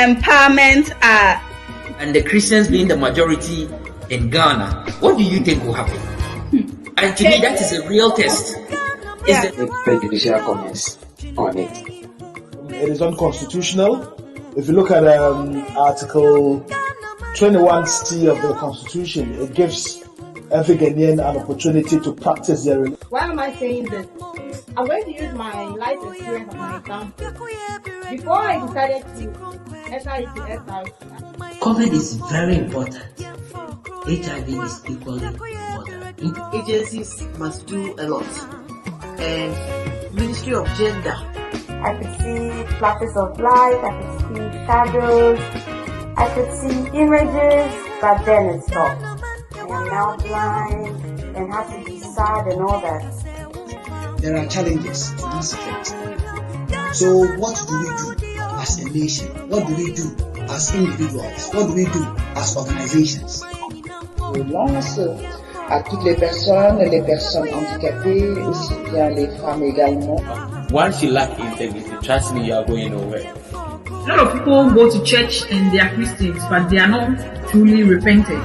empowerment are. And the Christians being the majority in Ghana, what do you think will happen? And to me, that is a real test. Prejudicial comments on it. It is unconstitutional. If you look at Article 21C of the Constitution, it gives every Ghanaian an opportunity to practice their religion. Why am I saying this? I'm going to use my life experience as an example. Before I decided to enter into SRC, COVID is very important. HIV is equally important. Agencies must do a lot. And Ministry of Gender. I could see flashes of light, I could see shadows, I could see images, but then it stopped. I am now blind and have to be sad and all that. There are challenges in this field. So what do we do as a nation? What do we do as individuals? What do we do as organizations? Je lance à toutes les personnes handicapées, aussi bien les femmes également. Once you lack integrity, trust me, you are going nowhere. A lot of people go to church and they are Christians, but they are not truly repentant.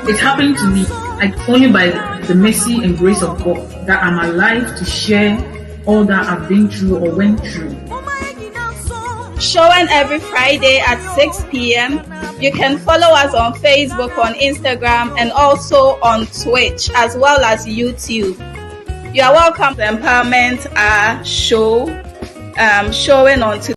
It's happened to me, like only by the mercy and grace of God that I'm alive to share all that I've been through or went through. Showing every Friday at 6 p.m. You can follow us on Facebook, on Instagram, and also on Twitch, as well as YouTube. You are welcome to Empowerment show, showing on today.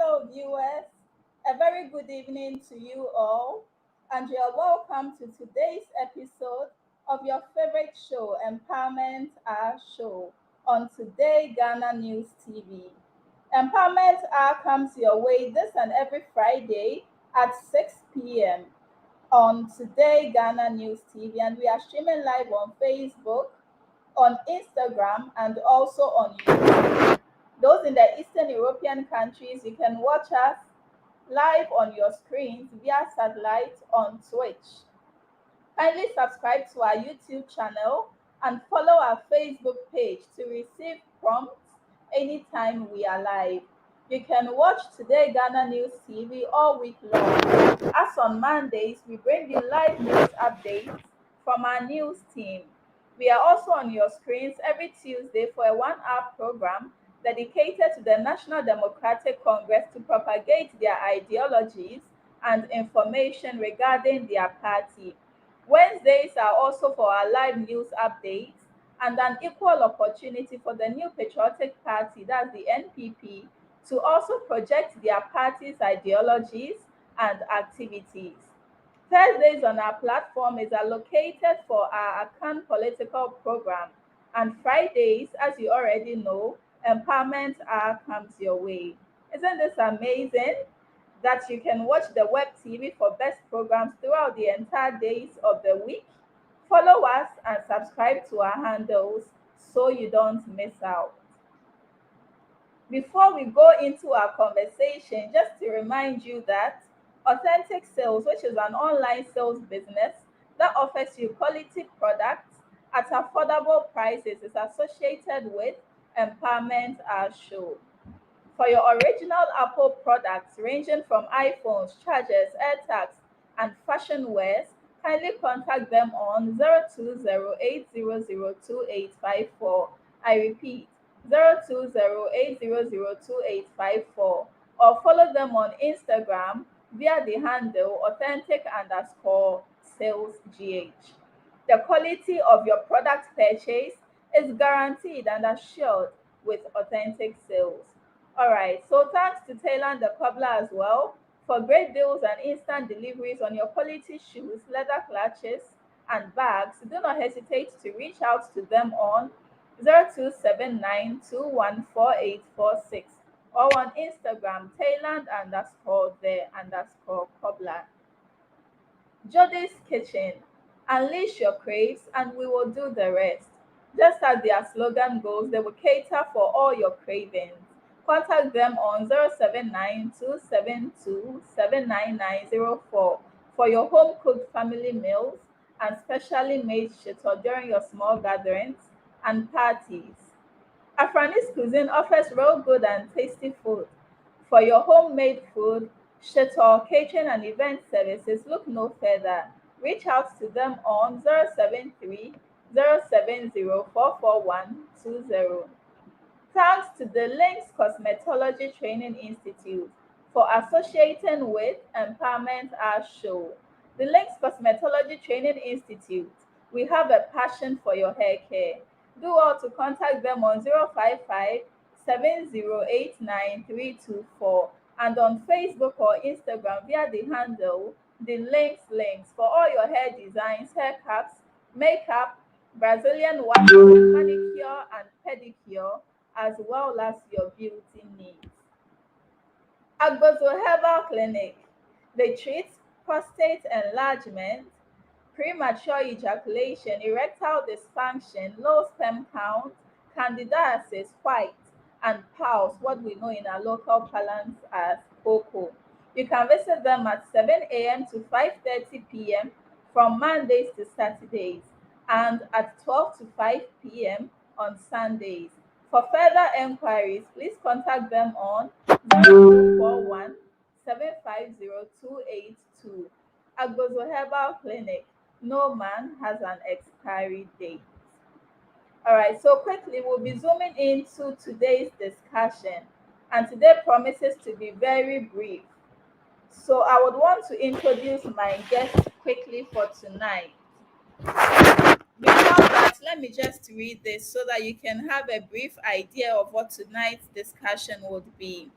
Hello, viewers. A very good evening to you all, and you are welcome to today's episode of your favorite show, Empowerment Hour Show, on Today Ghana News TV. Empowerment Hour comes your way this and every Friday at 6 p.m. on Today Ghana News TV, and we are streaming live on Facebook, on Instagram, and also on YouTube. Those in the Eastern European countries, you can watch us live on your screens via satellite on Twitch. Kindly subscribe to our YouTube channel and follow our Facebook page to receive prompts anytime we are live. You can watch Today Ghana News TV all week long. As on Mondays, we bring you live news updates from our news team. We are also on your screens every Tuesday for a 1 hour program dedicated to the National Democratic Congress to propagate their ideologies and information regarding their party. Wednesdays are also for our live news updates and an equal opportunity for the New Patriotic Party, that's the NPP, to also project their party's ideologies and activities. Thursdays on our platform is allocated for our Akan political program, and Fridays, as you already know, Empowerment Hour comes your way. Isn't this amazing? That you can watch the web TV for best programs throughout the entire days of the week. Follow us and subscribe to our handles so you don't miss out. Before we go into our conversation, just to remind you that Authentic Sales, which is an online sales business that offers you quality products at affordable prices, is associated with Empowerment Our Show. For your original Apple products ranging from iPhones, chargers, AirTags, and fashion wares, kindly contact them on 02080028854. I repeat, 02080028854, or follow them on Instagram via the handle authentic_salesgh. The quality of your product purchase is guaranteed and assured with Authentic Sales. All right, so thanks to Taylor the Cobbler as well for great deals and instant deliveries on your quality shoes, leather clutches, and bags. Do not hesitate to reach out to them on 0279214846 or on Instagram, Thailand_the_cobbler. Jody's Kitchen. Unleash your craves and we will do the rest. Just as their slogan goes, they will cater for all your cravings. Contact them on 079272799904 for your home cooked family meals and specially made shito during your small gatherings and parties. Afranis Cuisine offers real good and tasty food. For your homemade food, shito, catering, and event services, look no further. Reach out to them on 073 Thanks to the Links Cosmetology Training Institute for associating with Empowerment Our Show. The Links Cosmetology Training Institute, we have a passion for your hair care. Do all to contact them on 055 7089 and on Facebook or Instagram via the handle the links for all your hair designs, haircuts, makeup, Brazilian waxing, manicure and pedicure, as well as your beauty needs. Agbozo Herbal Clinic. They treat prostate enlargement, premature ejaculation, erectile dysfunction, low sperm count, candidiasis, white, and pulse, what we know in our local parlance as cocoa. You can visit them at 7 a.m. to 5:30 p.m. from Mondays to Saturdays and at 12 to 5 p.m. on Sundays. For further enquiries, please contact them on 0241 750 Agbozo Herbal Clinic. No man has an expiry date. All right, so quickly we'll be zooming into today's discussion, and today promises to be very brief. So I would want to introduce my guest quickly for tonight. Before that, let me just read this so that you can have a brief idea of what tonight's discussion would be.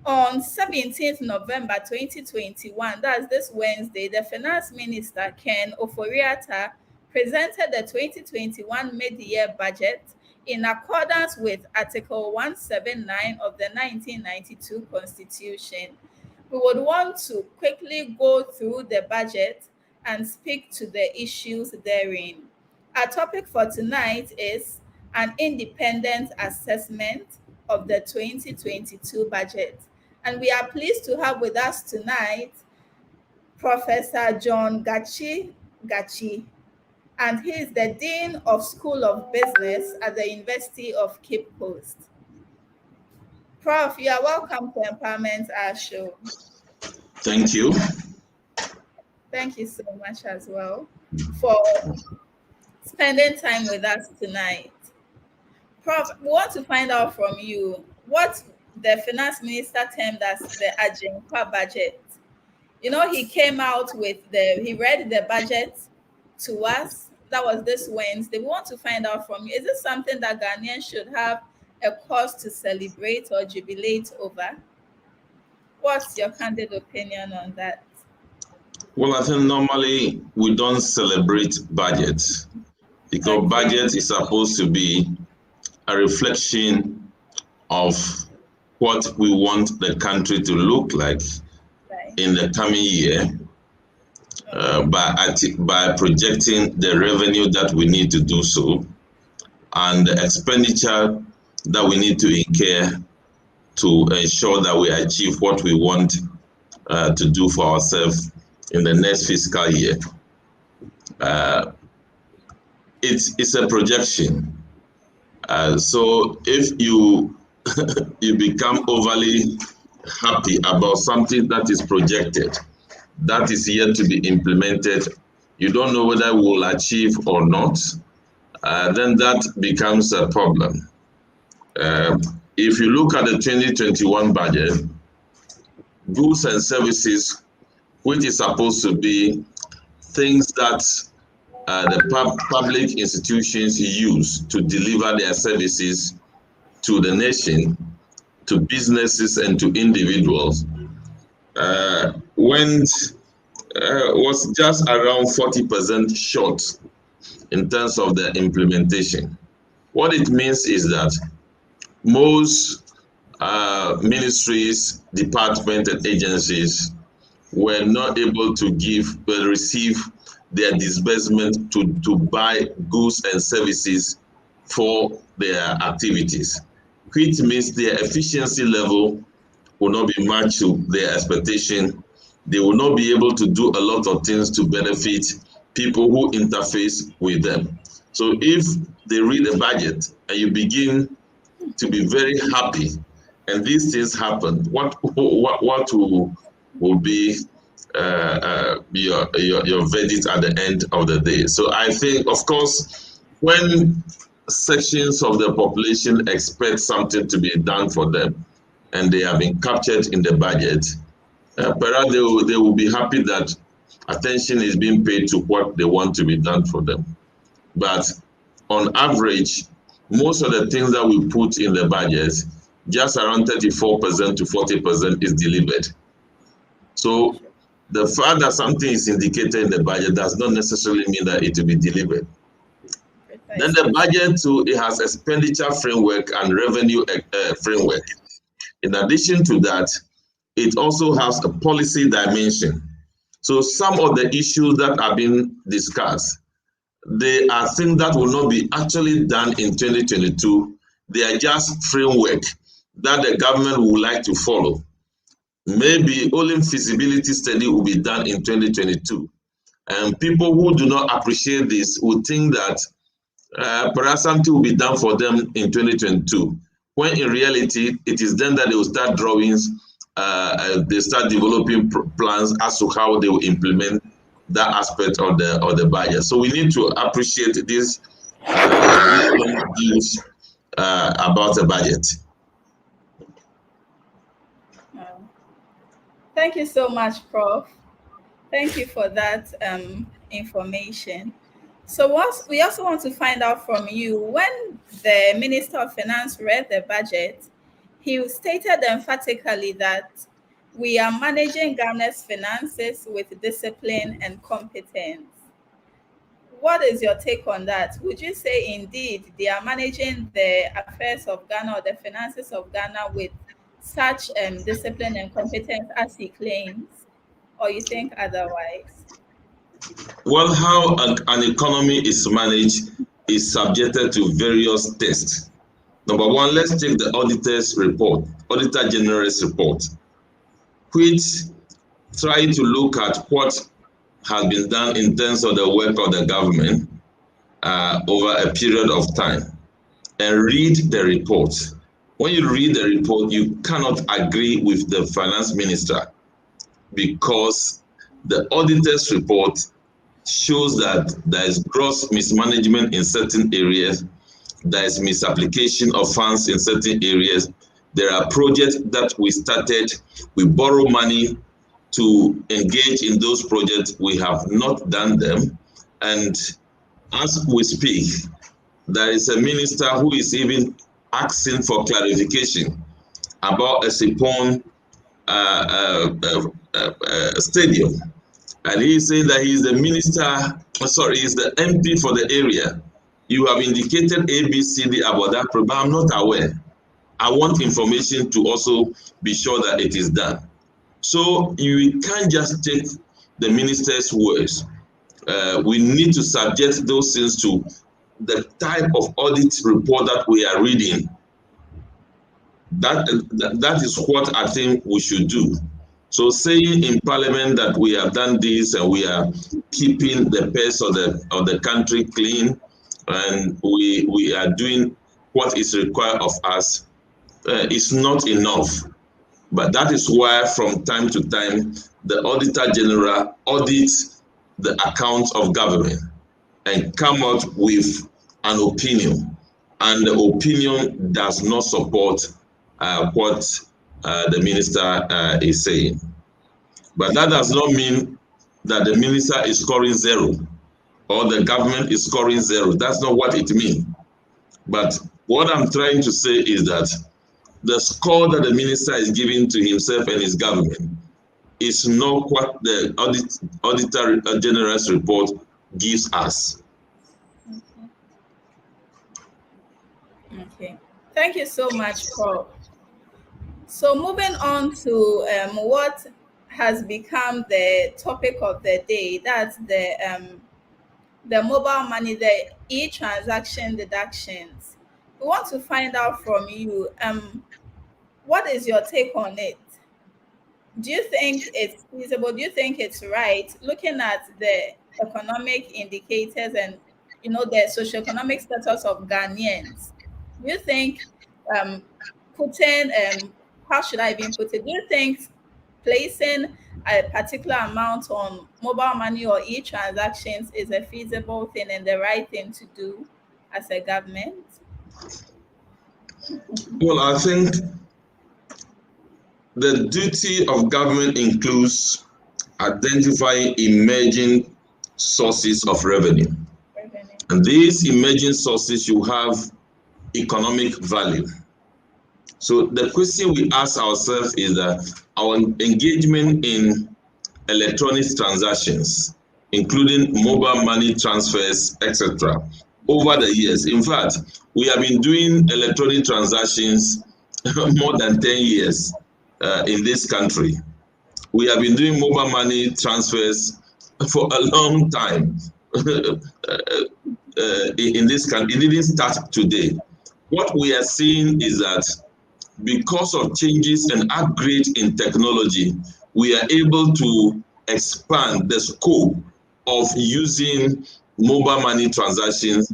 On 17th November 2021, that's this Wednesday, the Finance Minister, Ken Ofori-Atta, presented the 2021 mid-year budget in accordance with Article 179 of the 1992 Constitution. We would want to quickly go through the budget and speak to the issues therein. Our topic for tonight is an independent assessment of the 2022 budget. And we are pleased to have with us tonight Professor John Gatsi, and he is the Dean of School of Business at the University of Cape Coast. Prof, you are welcome to Empowerment Our Show. Thank you. Thank you so much as well for spending time with us tonight. Prof, we want to find out from you what the Finance Minister termed as the Ajinkwa budget. You know, he came out with he read the budget to us. That was this Wednesday. We want to find out from you, is this something that Ghanaians should have a cause to celebrate or jubilate over? What's your candid opinion on that? Well, I think normally we don't celebrate budgets because budget is supposed to be a reflection of what we want the country to look like in the coming year by projecting the revenue that we need to do so and the expenditure that we need to incur to ensure that we achieve what we want to do for ourselves in the next fiscal year. It's a projection. So if you you become overly happy about something that is projected, that is yet to be implemented, you don't know whether we will achieve or not, then that becomes a problem. If you look at the 2021 budget, goods and services, which is supposed to be things that the public institutions use to deliver their services to the nation, to businesses and to individuals, was just around 40% short in terms of the implementation. What it means is that most ministries, departments, and agencies were not able to receive their disbursement to buy goods and services for their activities, which means their efficiency level will not be matched to their expectation. They will not be able to do a lot of things to benefit people who interface with them. So if they read the budget and you begin to be very happy and these things happen, what will be your verdict at the end of the day? So I think, of course, when sections of the population expect something to be done for them and they have been captured in the budget, perhaps they will be happy that attention is being paid to what they want to be done for them. But on average, most of the things that we put in the budget, just around 34% to 40% is delivered. So the fact that something is indicated in the budget does not necessarily mean that it will be delivered. Then the budget too, it has expenditure framework and revenue framework. In addition to that, it also has a policy dimension. So some of the issues that are being discussed, they are things that will not be actually done in 2022. They are just framework that the government would like to follow. Maybe only feasibility study will be done in 2022. And people who do not appreciate this would think that perhaps something will be done for them in 2022, when in reality, it is then that they will start drawings, they start developing plans as to how they will implement that aspect of the budget. So we need to appreciate this views about the budget. Thank you so much, Prof. Thank you for that information. So we also want to find out from you, when the Minister of Finance read the budget, he stated emphatically that we are managing Ghana's finances with discipline and competence. What is your take on that? Would you say indeed they are managing the affairs of Ghana or the finances of Ghana with such discipline and competence as he claims, or you think otherwise? Well, how an economy is managed is subjected to various tests. Number one, let's take the auditor's report, Auditor General's report, which try to look at what has been done in terms of the work of the government over a period of time, and read the report. When you read the report, you cannot agree with the finance minister, because the auditor's report shows that there is gross mismanagement in certain areas, there is misapplication of funds in certain areas. There are projects that we started, we borrow money to engage in those projects, we have not done them. And as we speak, there is a minister who is even asking for clarification about a Sipon stadium. And he is saying that he is the minister, sorry, he is the MP for the area. You have indicated ABCD about that problem. I'm not aware. I want information to also be sure that it is done. So you can't just take the minister's words. We need to subject those things to the type of audit report that we are reading. That is what I think we should do. So saying in Parliament that we have done this and we are keeping the pace of the country clean and we are doing what is required of us is not enough. But that is why from time to time the Auditor General audits the accounts of government and come out with an opinion, and the opinion does not support what the minister is saying. But that does not mean that the minister is scoring zero or the government is scoring zero. That's not what it means. But what I'm trying to say is that the score that the minister is giving to himself and his government is not what the Auditor General's report gives us. Okay. Thank you so much, Prof. So moving on to what has become the topic of the day, that's the mobile money, the e-transaction deductions. We want to find out from you, what is your take on it? Do you think it's feasible? Do you think it's right? Looking at the economic indicators and the socioeconomic status of Ghanaians, do you think putting how should I even put it? Do you think placing a particular amount on mobile money or e-transactions is a feasible thing and the right thing to do as a government? Well, I think the duty of government includes identifying emerging sources of revenue. And these emerging sources you have economic value. So the question we ask ourselves is that our engagement in electronic transactions, including mobile money transfers, etc., over the years. In fact, we have been doing electronic transactions more than 10 years in this country. We have been doing mobile money transfers for a long time in this country. It didn't start today. What we are seeing is that because of changes and upgrade in technology, we are able to expand the scope of using mobile money transactions,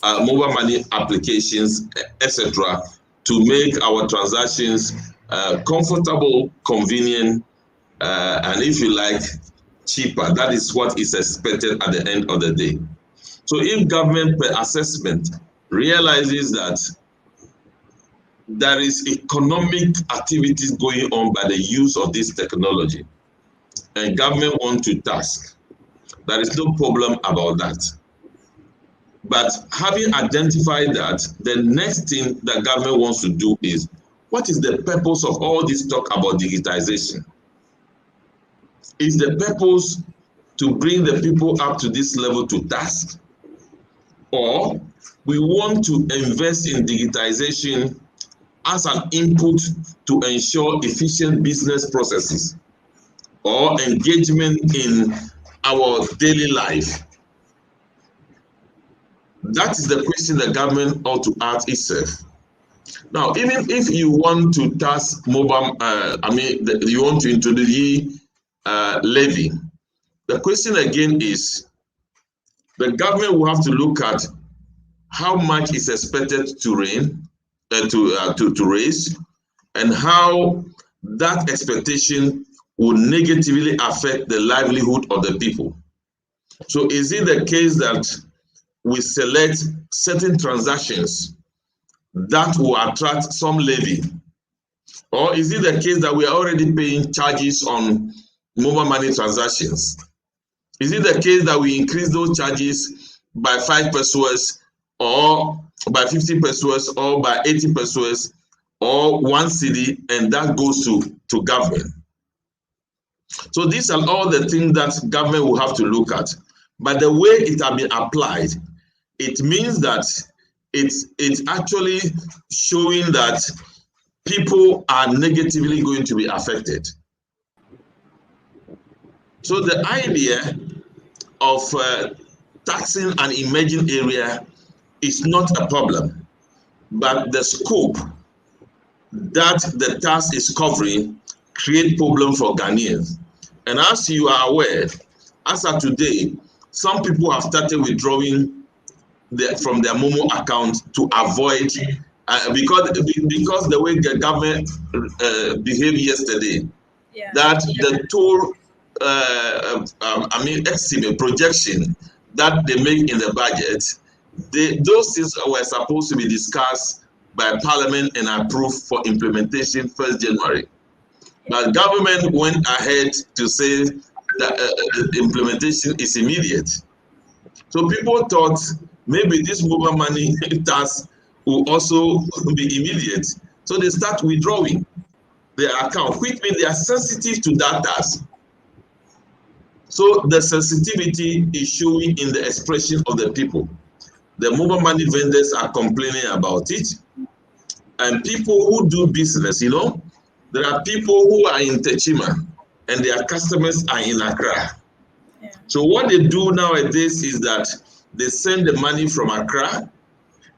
mobile money applications, etc., to make our transactions comfortable, convenient, and if you like, cheaper. That is what is expected at the end of the day. So if government per assessment realizes that there is economic activities going on by the use of this technology, and government want to task, there is no problem about that. But having identified that, the next thing that government wants to do is what is the purpose of all this talk about digitization? Is the purpose to bring the people up to this level to task? Or we want to invest in digitization as an input to ensure efficient business processes or engagement in our daily life? That is the question the government ought to ask itself. Now, even if you want to task mobile, you want to introduce levy, the question again is, the government will have to look at how much is expected to raise, and how that expectation will negatively affect the livelihood of the people. So is it the case that we select certain transactions that will attract some levy? Or is it the case that we are already paying charges on mobile money transactions? Is it the case that we increase those charges by 5 pesos, or by 50 pesos, or by 80 pesos, or 1 cedi, and that goes to government? So these are all the things that government will have to look at. But the way it has been applied, it means that it's actually showing that people are negatively going to be affected. So the idea of taxing an emerging area is not a problem, but the scope that the tax is covering create problem for Ghanaians. And as you are aware, as of today, some people have started withdrawing from their Momo account to avoid, because the way the government behaved yesterday, that the total estimate projection that they make in the budget, those things were supposed to be discussed by Parliament and approved for implementation 1st January. But government went ahead to say that the implementation is immediate. So people thought maybe this mobile money tax will also be immediate. So they start withdrawing their account, which means they are sensitive to that tax. So the sensitivity is showing in the expression of the people. The mobile money vendors are complaining about it. And people who do business, there are people who are in Techima and their customers are in Accra. Yeah. So what they do nowadays is that they send the money from Accra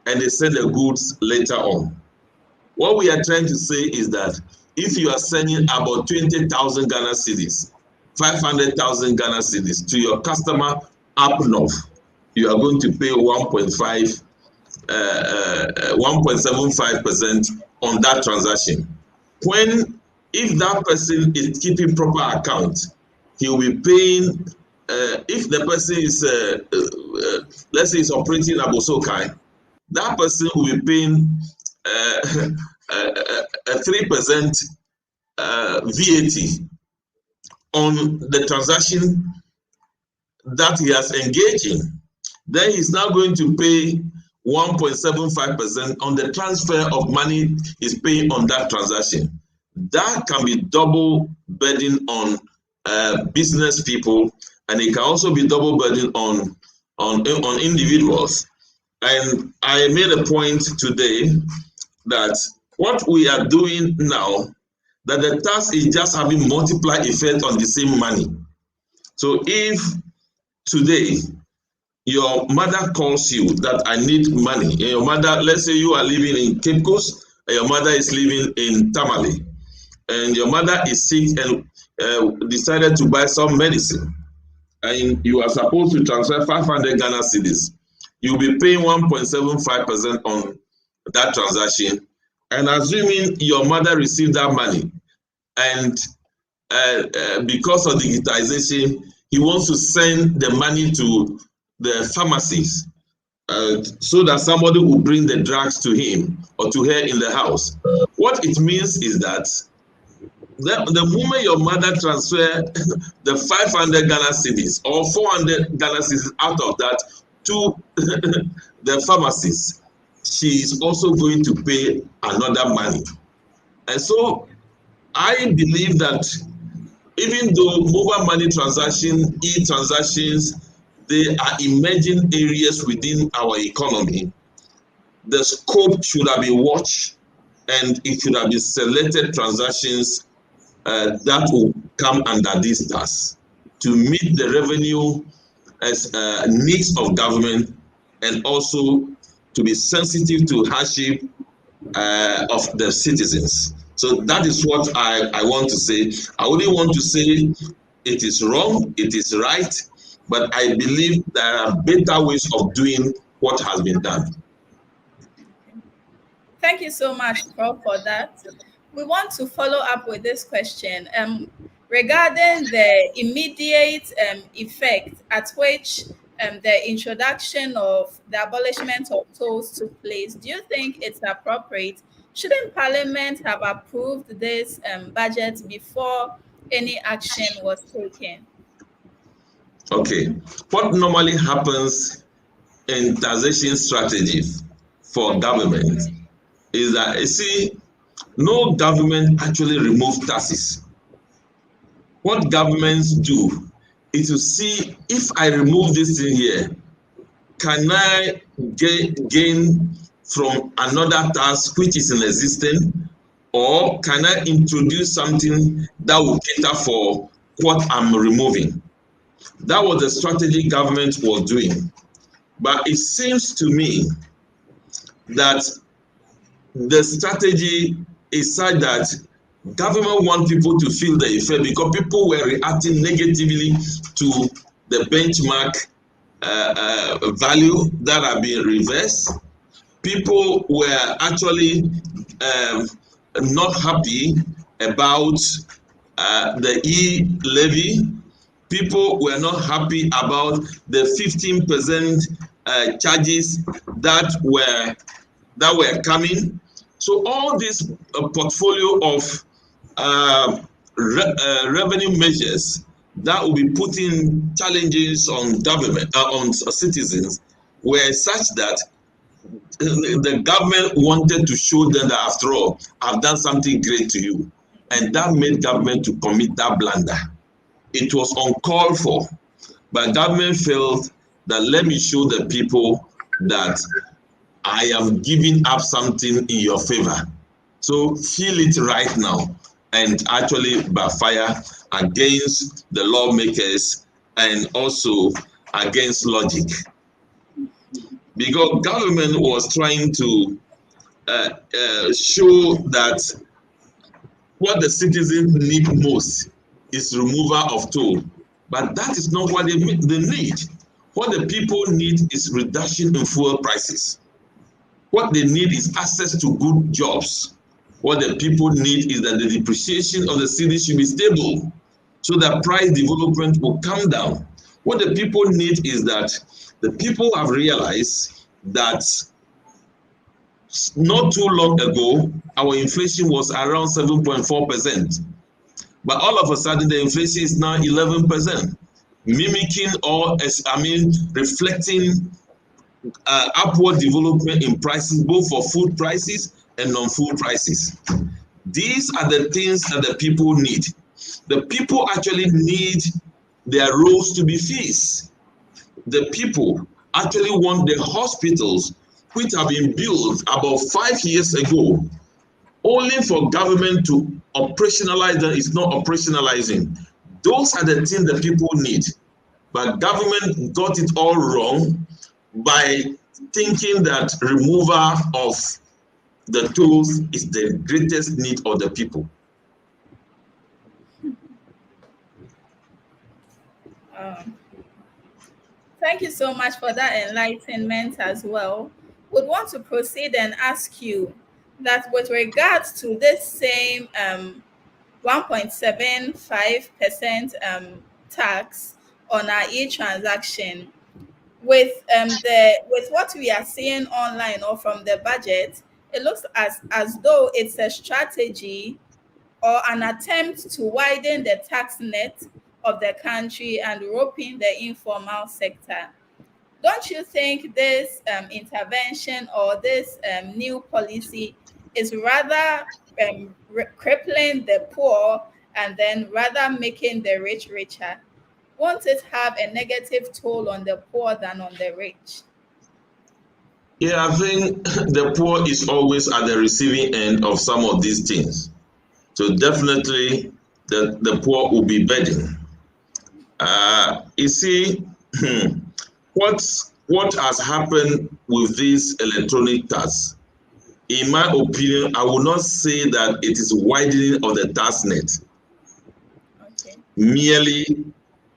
and they send the goods later on. What we are trying to say is that if you are sending about 20,000 Ghana cedis, 500,000 Ghana cedis to your customer up north, you are going to pay 1.75% on that transaction. If that person is keeping proper account, he will be paying. If the person is, let's say, is operating in Abosokai, that person will be paying a 3% VAT on the transaction that he has engaged in. Then he's now going to pay 1.75% on the transfer of money he's paying on that transaction. That can be double burden on business people, and it can also be double burden on individuals. And I made a point today that what we are doing now, that the tax is just having multiplier effect on the same money. So if today your mother calls you that I need money, and your mother, let's say you are living in Cape Coast and your mother is living in Tamale, and your mother is sick and decided to buy some medicine, and you are supposed to transfer 500 Ghana cedis, you'll be paying 1.75% on that transaction. And assuming your mother received that money, and because of digitization, he wants to send the money to the pharmacies so that somebody will bring the drugs to him or to her in the house. What it means is that the moment your mother transfer the 500 Ghana cedis or 400 Ghana cedis out of that to the pharmacies, she is also going to pay another money. And so I believe that even though mobile money transactions, e-transactions, they are emerging areas within our economy, the scope should have been watched and it should have been selected transactions that will come under this task to meet the revenue as needs of government and also to be sensitive to hardship of the citizens. So that is what I want to say. I wouldn't want to say it is wrong, it is right, but I believe there are better ways of doing what has been done. Thank you so much, Prof, for that. We want to follow up with this question regarding the immediate effect at which the introduction of the abolishment of tolls took place. Do you think it's appropriate? Shouldn't Parliament have approved this budget before any action was taken? Okay, what normally happens in taxation strategy for government is that, you see, no government actually remove taxes. What governments do is to see, if I remove this thing here, can I gain from another tax which is in existence, or can I introduce something that will cater for what I'm removing? That was the strategy government was doing. But it seems to me that the strategy is such that government want people to feel the effect because people were reacting negatively to the benchmark value that are being reversed. People were actually not happy about the e-levy. People were not happy about the 15% charges that were coming. So all this portfolio of revenue measures that will be putting challenges on government, on citizens, were such that the government wanted to show them that, after all, I've done something great to you, and that made government to commit that blunder. It was uncalled for, but government felt that, let me show the people that I am giving up something in your favor. So feel it right now, and actually backfire against the lawmakers and also against logic. Because government was trying to show that what the citizens need most is removal of toll, but that is not what they need. What the people need is reduction in fuel prices. What they need is access to good jobs. What the people need is that the depreciation of the city should be stable so that price development will come down. What the people need is that the people have realized that not too long ago, our inflation was around 7.4%. But all of a sudden, the inflation is now 11%, mimicking or, reflecting upward development in prices, both for food prices and non-food prices. These are the things that the people need. The people actually need their roads to be fixed. The people actually want the hospitals, which have been built about 5 years ago, only for government to operationalize them. Is not operationalizing. Those are the things that people need. But government got it all wrong by thinking that removal of the tools is the greatest need of the people. Thank you so much for that enlightenment as well. Would want to proceed and ask you that with regards to this same 1.75% tax on our e-transaction, with what we are seeing online or from the budget, it looks as though it's a strategy or an attempt to widen the tax net of the country and roping the informal sector. Don't you think this intervention or this new policy is rather crippling the poor and then rather making the rich richer? Won't it have a negative toll on the poor than on the rich? Yeah, I think the poor is always at the receiving end of some of these things. So definitely the poor will be burdened. You see, what has happened with these electronic tax, in my opinion, I will not say that it is widening of the tax net. Okay. Merely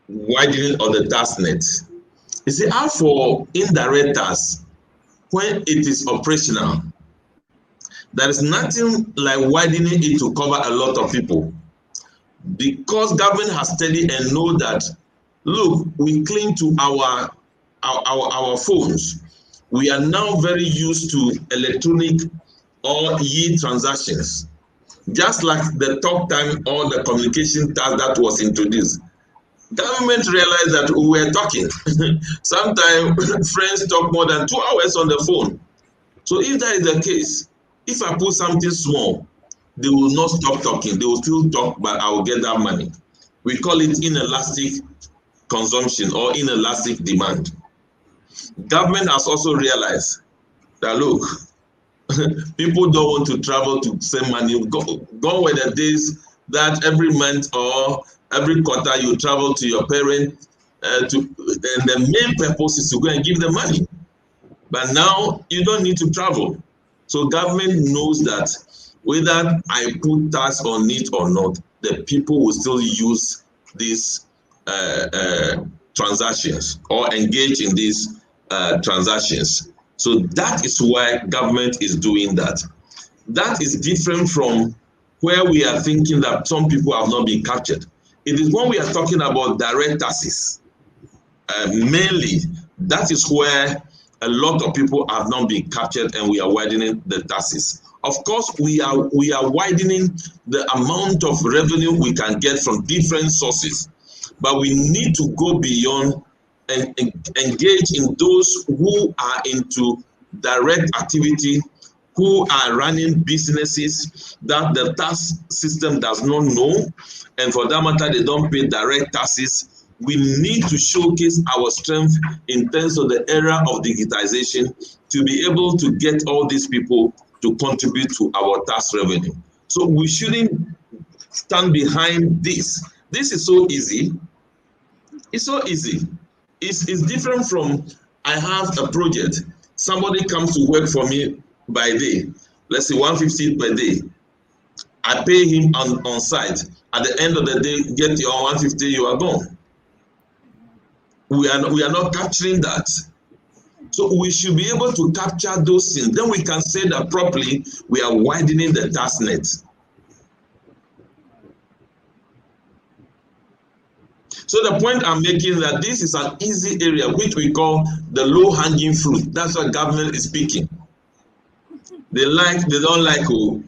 widening of the tax net. You see, as for indirect tax, when it is operational, there is nothing like widening it to cover a lot of people, because government has studied and know that, look, we cling to our phones. We are now very used to electronic or transactions, just like the talk time or the communication task that was introduced. Government realized that we were talking. Sometimes friends talk more than 2 hours on the phone. So if that is the case, if I put something small, they will not stop talking. They will still talk, but I will get that money. We call it inelastic consumption or inelastic demand. Government has also realized that, look, people don't want to travel to send money. Gone were the days that every month or every quarter you travel to your parent, and the main purpose is to go and give them money. But now you don't need to travel. So government knows that whether I put tax on it or not, the people will still use these transactions or engage in these transactions. So that is why government is doing that. That is different from where we are thinking that some people have not been captured. It is when we are talking about direct taxes, mainly, that is where a lot of people have not been captured, and we are widening the taxes. Of course, we are widening the amount of revenue we can get from different sources, but we need to go beyond and engage in those who are into direct activity, who are running businesses that the tax system does not know, and for that matter, they don't pay direct taxes. We need to showcase our strength in terms of the era of digitization to be able to get all these people to contribute to our tax revenue. So we shouldn't stand behind this. This is so easy. It's so easy. It's different from, I have a project. Somebody comes to work for me by day. Let's say 150 per day. I pay him on site. At the end of the day, get your 150, you are gone. We are not capturing that. So we should be able to capture those things. Then we can say that properly we are widening the tax net. So the point I'm making is that this is an easy area which we call the low-hanging fruit. That's what government is speaking. They don't like who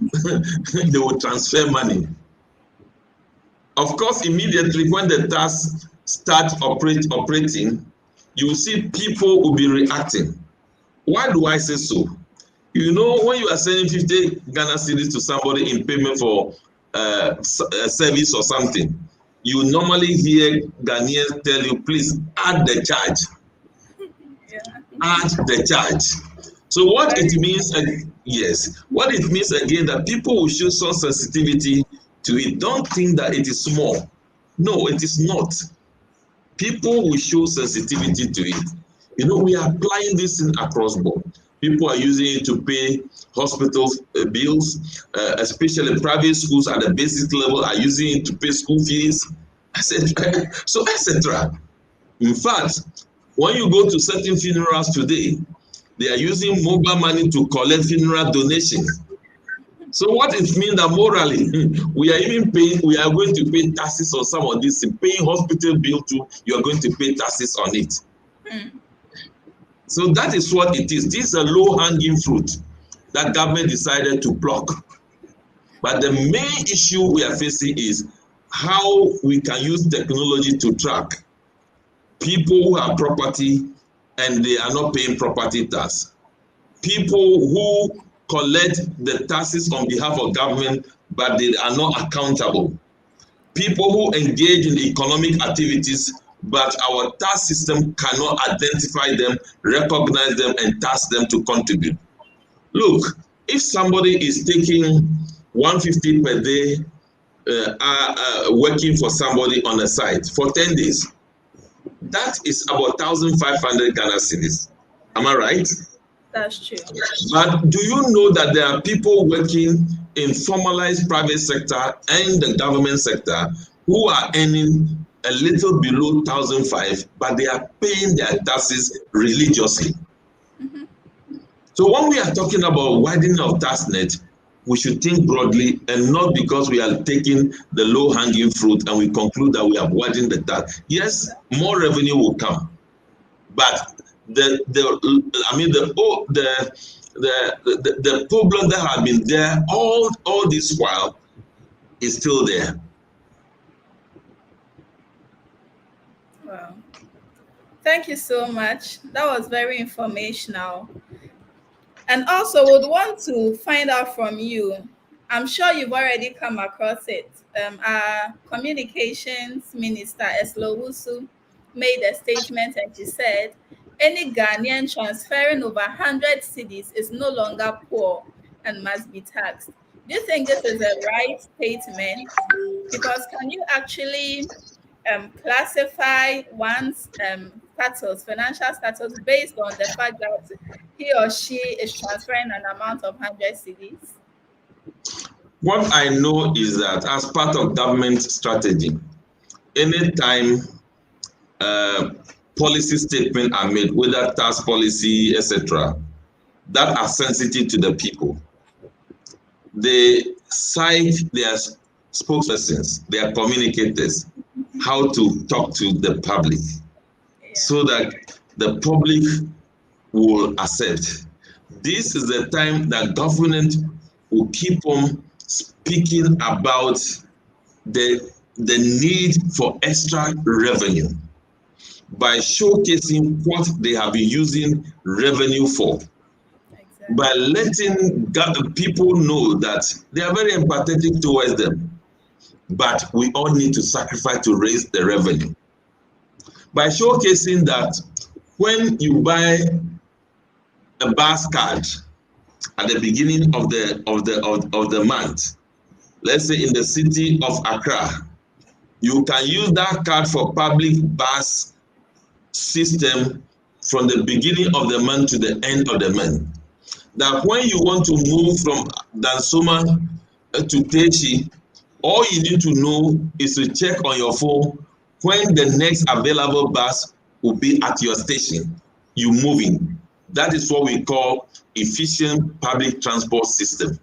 they will transfer money. Of course, immediately when the tax starts operating, you will see people will be reacting. Why do I say so? You know, when you are sending 50 Ghana cedis to somebody in payment for a service or something, you normally hear Ghanaians tell you, please add the charge. Yeah. Add the charge. So what it means, yes, what it means again, that people will show some sensitivity to it. Don't think that it is small. No, it is not. People will show sensitivity to it. You know, we are applying this in across board. People are using it to pay hospital bills, especially private schools at the basic level are using it to pay school fees, etc. So, etc. In fact, when you go to certain funerals today, they are using mobile money to collect funeral donations. So what it means that morally, we are going to pay taxes on some of this, paying hospital bill too, you are going to pay taxes on it. So that is what it is. This is a low-hanging fruit that government decided to pluck. But the main issue we are facing is how we can use technology to track people who have property and they are not paying property tax. People who collect the taxes on behalf of government, but they are not accountable. People who engage in economic activities, but our tax system cannot identify them, recognize them, and tax them to contribute. Look, if somebody is taking 150 per day, working for somebody on the site for 10 days, that is about 1,500 Ghana cedis. Am I right? That's true. But do you know that there are people working in formalized private sector and the government sector who are earning a little below 1,500, but they are paying their taxes religiously? Mm-hmm. So when we are talking about widening of tax net, we should think broadly and not because we are taking the low-hanging fruit and we conclude that we have widened the tax. Yes, more revenue will come, but the problem that has been there all this while is still there. Wow. Thank you so much. That was very informational. And also would want to find out from you. I'm sure you've already come across it. Our communications minister, Eslowusu, made a statement and she said, any Ghanaian transferring over 100 cedis is no longer poor and must be taxed. Do you think this is a right statement? Because can you actually classify one's status, financial status, based on the fact that he or she is transferring an amount of 100 cedis? What I know is that as part of government strategy, anytime policy statements are made, whether tax policy, etc., that are sensitive to the people, they cite their spokespersons, their communicators, how to talk to the public, so that the public will accept. This is the time that government will keep on speaking about the need for extra revenue by showcasing what they have been using revenue for. Exactly. By letting people know that they are very empathetic towards them, but we all need to sacrifice to raise the revenue. By showcasing that when you buy a bus card at the beginning of the month, let's say in the city of Accra, you can use that card for public bus system from the beginning of the month to the end of the month. That when you want to move from Dansoma to Techi, all you need to know is to check on your phone when the next available bus will be at your station. You moving. That is what we call efficient public transport system.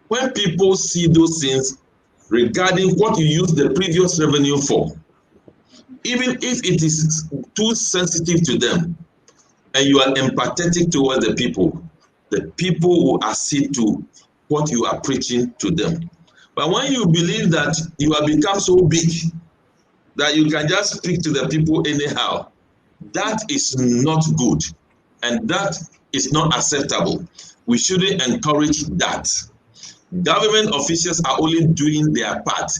When people see those things regarding what you use the previous revenue for, even if it is too sensitive to them, and you are empathetic towards the people will accede to what you are preaching to them. But when you believe that you have become so big that you can just speak to the people anyhow, that is not good, and that is not acceptable. We shouldn't encourage that. Government officials are only doing their part.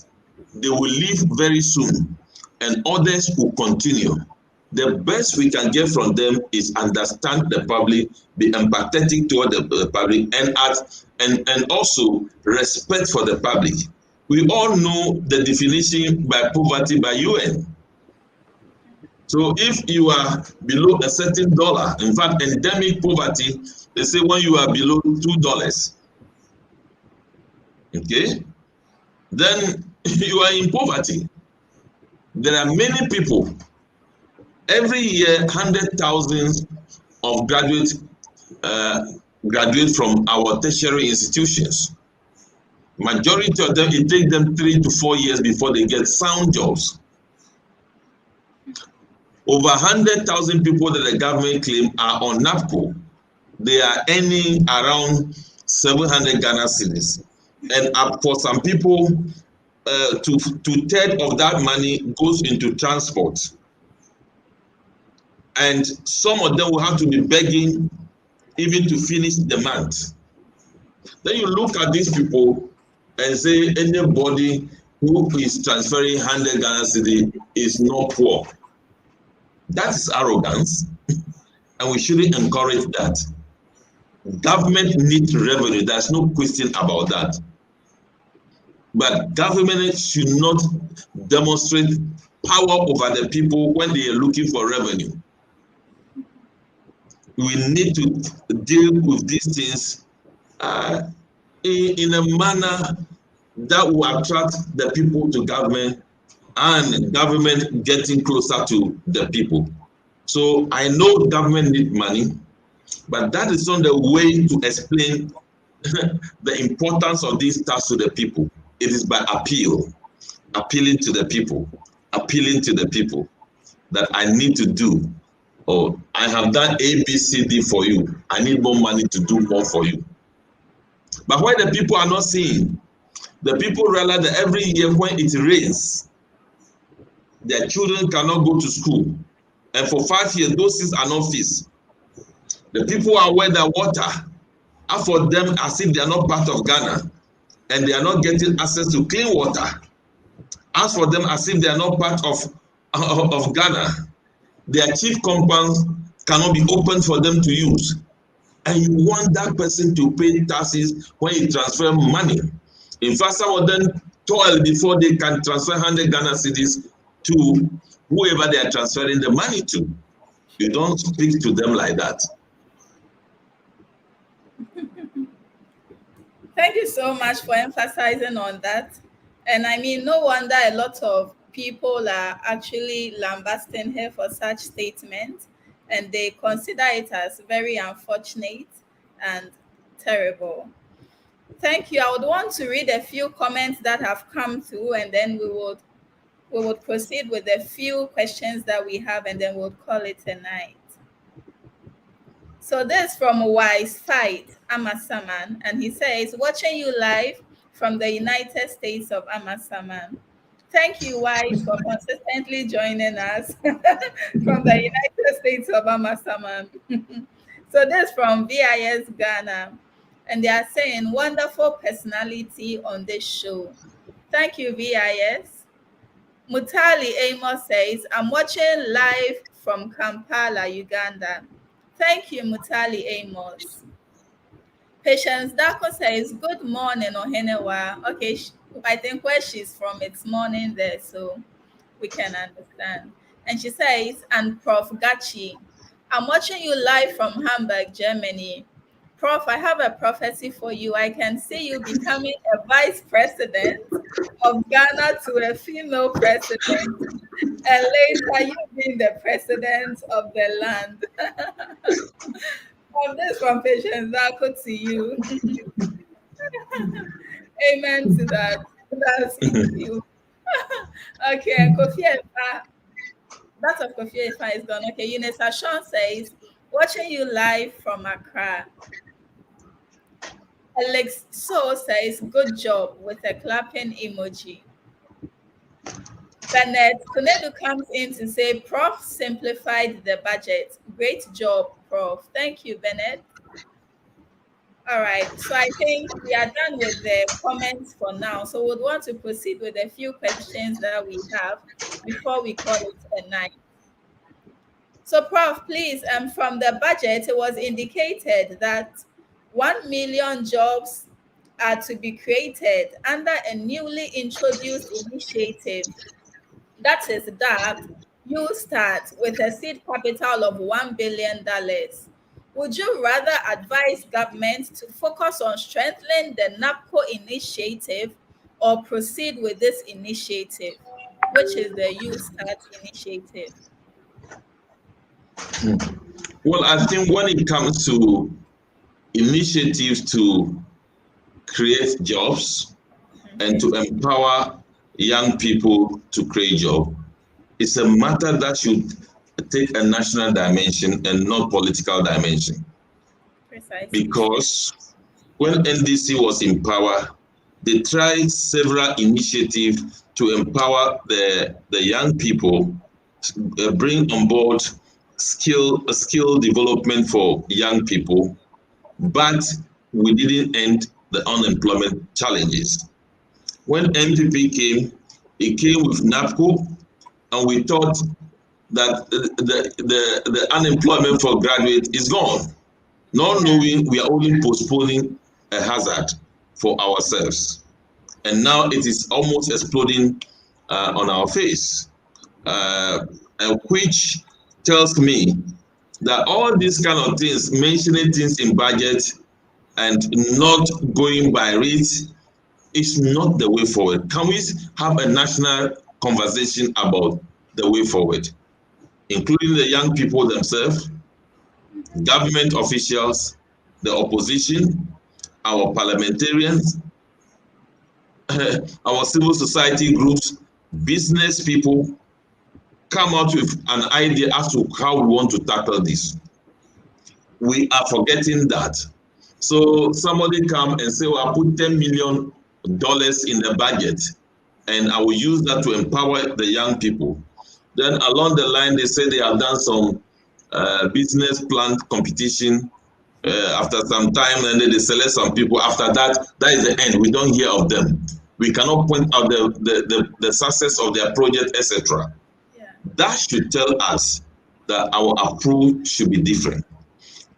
They will leave very soon, and others will continue. The best we can get from them is understand the public, be empathetic toward the public, and also respect for the public. We all know the definition by poverty by UN. So if you are below a certain dollar, in fact, endemic poverty, they say when you are below $2, okay, then you are in poverty. There are many people. Every year, 100,000 of graduates graduate from our tertiary institutions. Majority of them, it takes them 3 to 4 years before they get sound jobs. Over 100,000 people that the government claim are on NAPCO. They are earning around 700 Ghana cedis. And for some people, two-thirds of that money goes into transport. And some of them will have to be begging even to finish the month. Then you look at these people and say anybody who is transferring 100 Ghana cedi is not poor. That is arrogance, and we shouldn't encourage that. Government needs revenue, there's no question about that. But government should not demonstrate power over the people when they are looking for revenue. We need to deal with these things in a manner that will attract the people to government and government getting closer to the people. So I know government need money, but that is not the way to explain the importance of these tasks to the people. It is by appealing to the people that I need to do, or I have done A, B, C, D for you. I need more money to do more for you. But why the people are not seeing, the people realize that every year when it rains, their children cannot go to school. And for 5 years, those things are not fixed. The people are aware that water are for them as if they are not part of Ghana and they are not getting access to clean water. As for them as if they are not part of Ghana, their chief compounds cannot be opened for them to use. And you want that person to pay taxes when you transfer money. In fact, some of them toil before they can transfer 100 Ghana cedis to whoever they are transferring the money to. You don't speak to them like that. Thank you so much for emphasizing on that. And I mean, no wonder a lot of people are actually lambasting her for such statements, and they consider it as very unfortunate and terrible. Thank you. I would want to read a few comments that have come through, and then we would proceed with a few questions that we have, and then we'll call it a night. So this from Wise Fight Amasaman, and he says, watching you live from the United States of Amasaman. Thank you, Wise, for consistently joining us from the United States of Amasaman. So this from VIS Ghana, and they are saying, wonderful personality on this show. Thank you, VIS. Mutali Amos says, I'm watching live from Kampala, Uganda. Thank you, Mutali Amos. Patience Dako says, good morning, Ohenewa. Okay, I think where she's from, it's morning there, so we can understand. And she says, and Prof Gatsi, I'm watching you live from Hamburg, Germany. Prof, I have a prophecy for you. I can see you becoming a vice president of Ghana to a female president, and later you being the president of the land. From this from Patience, I could see you. Amen to that. That's you. Okay, and Kofi Efa, that of Kofi Efa is gone. Okay, Eunice Ashon says, watching you live from Accra. Alex So says, good job, with a clapping emoji. Bennett Kunedu comes in to say, Prof simplified the budget. Great job, Prof. Thank you, Bennett. All right, so I think we are done with the comments for now. So we'd want to proceed with a few questions that we have before we call it a night. So, Prof, please, from the budget, it was indicated that 1 million jobs are to be created under a newly introduced initiative. That is that you start with a seed capital of $1 billion. Would you rather advise government to focus on strengthening the NAPCO initiative or proceed with this initiative, which is the You Start initiative? Well, I think when it comes to initiatives to create jobs and to empower young people to create jobs, it's a matter that should take a national dimension and not political dimension. Precisely. Because when NDC was in power, they tried several initiatives to empower the young people, bring on board skill development for young people, but we didn't end the unemployment challenges. When MPP came, it came with NAPCO, and we thought that the unemployment for graduates is gone, not knowing we are only postponing a hazard for ourselves. And now it is almost exploding on our face, and which tells me that all these kind of things, mentioning things in budget and not going by it, is not the way forward. Can we have a national conversation about the way forward, including the young people themselves, government officials, the opposition, our parliamentarians, our civil society groups, business people, come out with an idea as to how we want to tackle this. We are forgetting that. So somebody come and say, well, I put $10 million in the budget and I will use that to empower the young people. Then along the line, they say they have done some business plan competition after some time, and then they select some people. After that, that is the end. We don't hear of them. We cannot point out the success of their project, etc. That should tell us that our approach should be different.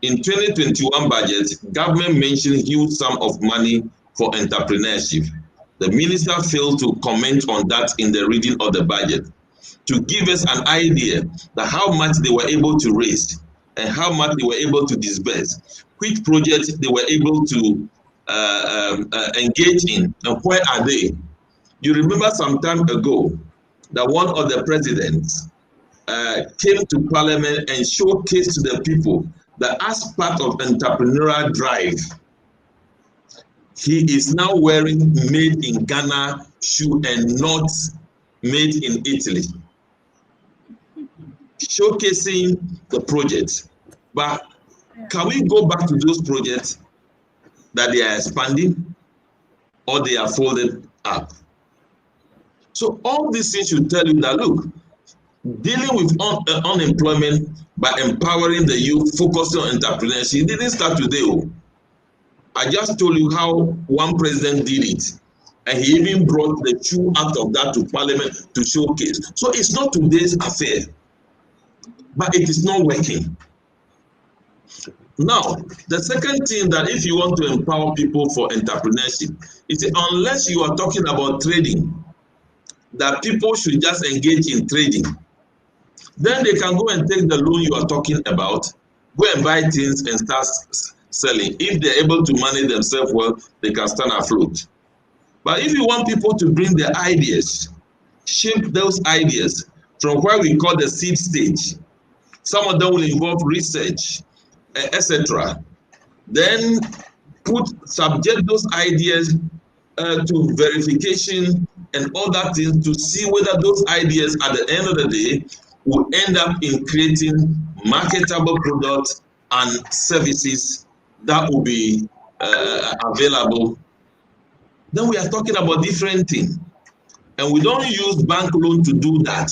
In 2021 budget, government mentioned huge sum of money for entrepreneurship. The minister failed to comment on that in the reading of the budget, to give us an idea that how much they were able to raise and how much they were able to disburse, which projects they were able to engage in, and where are they. You remember some time ago that one of the presidents came to parliament and showcased to the people that as part of entrepreneurial drive, he is now wearing made in Ghana shoe and not made in Italy, showcasing the project. But can we go back to those projects that they are expanding or they are folded up? So all these things should tell you that, look, dealing with unemployment by empowering the youth, focusing on entrepreneurship, it didn't start today. I just told you how one president did it, and he even brought the true act of that to parliament to showcase. So it's not today's affair, but it is not working. Now, the second thing that if you want to empower people for entrepreneurship, is unless you are talking about trading, that people should just engage in trading. Then they can go and take the loan you are talking about, go and buy things and start selling. If they're able to manage themselves well, they can stand afloat. But if you want people to bring their ideas, shape those ideas from what we call the seed stage, some of them will involve research, etc. Then subject those ideas to verification and other things to see whether those ideas at the end of the day will end up in creating marketable products and services that will be available. Then we are talking about different things. And we don't use bank loan to do that.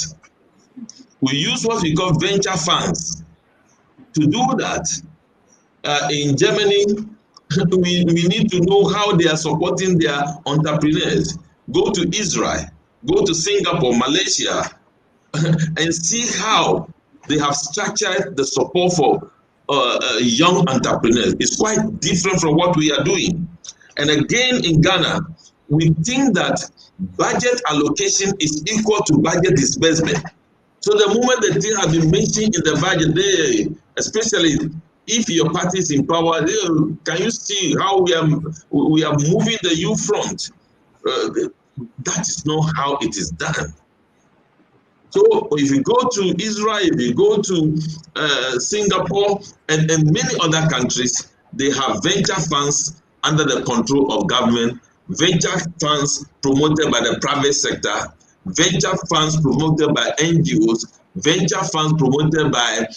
We use what we call venture funds to do that. In Germany, we need to know how they are supporting their entrepreneurs. Go to Israel, go to Singapore, Malaysia, and see how they have structured the support for young entrepreneurs. It's quite different from what we are doing. And again, in Ghana, we think that budget allocation is equal to budget disbursement. So the moment the thing has been mentioned in the budget, especially if your party is in power, can you see how we are moving the youth front? That is not how it is done. So if you go to Israel, if you go to Singapore and many other countries, they have venture funds under the control of government, venture funds promoted by the private sector, venture funds promoted by NGOs, venture funds promoted by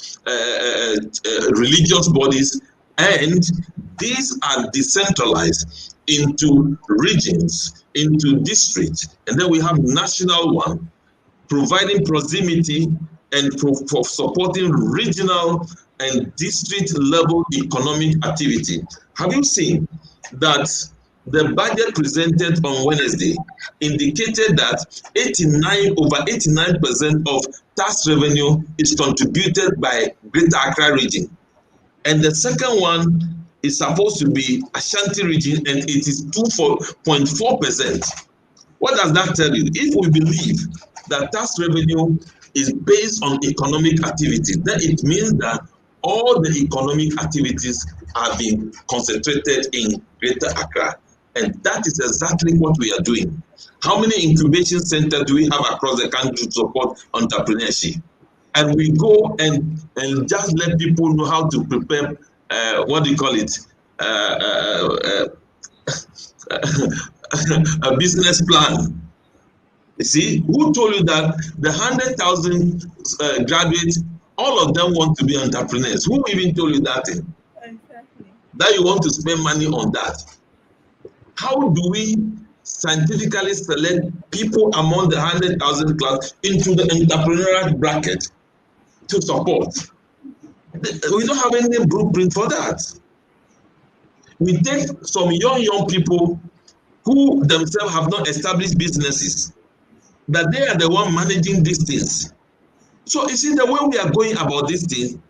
religious bodies, and these are decentralized into regions, into districts, and then we have national one, providing proximity and for supporting regional and district level economic activity. Have you seen that the budget presented on Wednesday indicated that 89% of tax revenue is contributed by Greater Accra region, and the second one is supposed to be Ashanti region, and it is 2.4%. What does that tell you? If we believe that tax revenue is based on economic activity, then it means that all the economic activities are being concentrated in Greater Accra. And that is exactly what we are doing. How many incubation centers do we have across the country to support entrepreneurship? And we go and just let people know how to prepare, what do you call it? A business plan. You see, who told you that the 100,000 graduates, all of them want to be entrepreneurs? Who even told you that thing? Exactly. That you want to spend money on that? How do we scientifically select people among the 100,000 class into the entrepreneurial bracket to support? We don't have any blueprint for that. We take some young people who themselves have not established businesses, that they are the one managing these things. So you see, the way we are going about this thing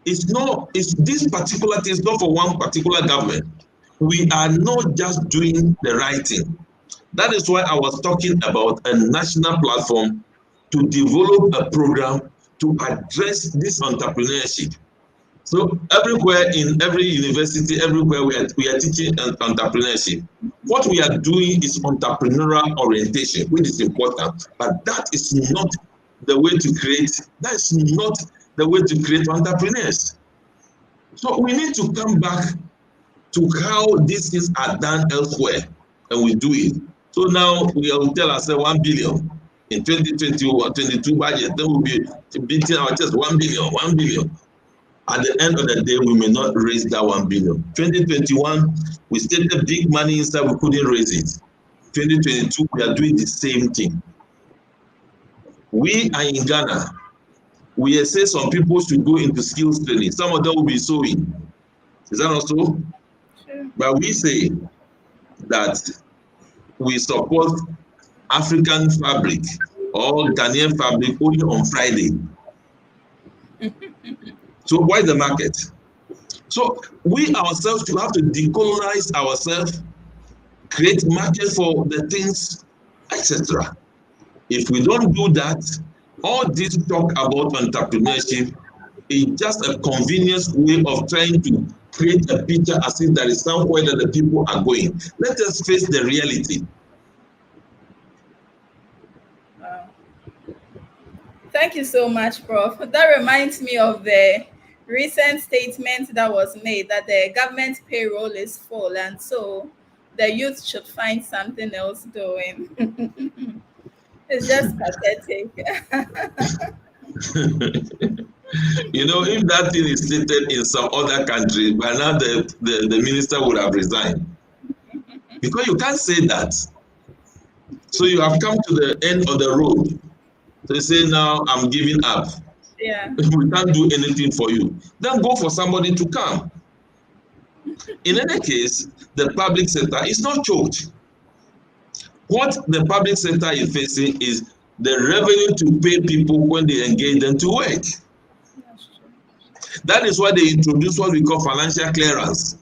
is not, it's this particular thing is not for one particular government. We are not just doing the right thing. That is why I was talking about a national platform to develop a program to address this entrepreneurship. So everywhere, in every university, everywhere we are teaching entrepreneurship. What we are doing is entrepreneurial orientation, which is important, but that is not the way to create. That is not the way to create entrepreneurs. So we need to come back to how these things are done elsewhere, and we do it. So now we will tell ourselves 1 billion in 2022 budget. Then we'll be beating our chest 1 billion, 1 billion. At the end of the day, we may not raise that 1 billion. 2021, we stated big money inside, we couldn't raise it. 2022, we are doing the same thing. We are in Ghana. We say some people should go into skills training. Some of them will be sewing. Is that not so? Sure. But we say that we support African fabric or Ghanaian fabric only on Friday. So why the market? So we ourselves should have to decolonize ourselves, create market for the things, etc. If we don't do that, all this talk about entrepreneurship is just a convenience way of trying to create a picture as if there is somewhere that the people are going. Let us face the reality. Thank you so much, Prof. That reminds me of the recent statement that was made that the government payroll is full, and so the youth should find something else doing. It's just pathetic. You know, if that thing is stated in some other country, by now the minister would have resigned. Because you can't say that. So you have come to the end of the road. They say, now I'm giving up. Yeah. We can't do anything for you. Then go for somebody to come. In any case, the public sector is not choked. What the public sector is facing is the revenue to pay people when they engage them to work. That is why they introduce what we call financial clearance.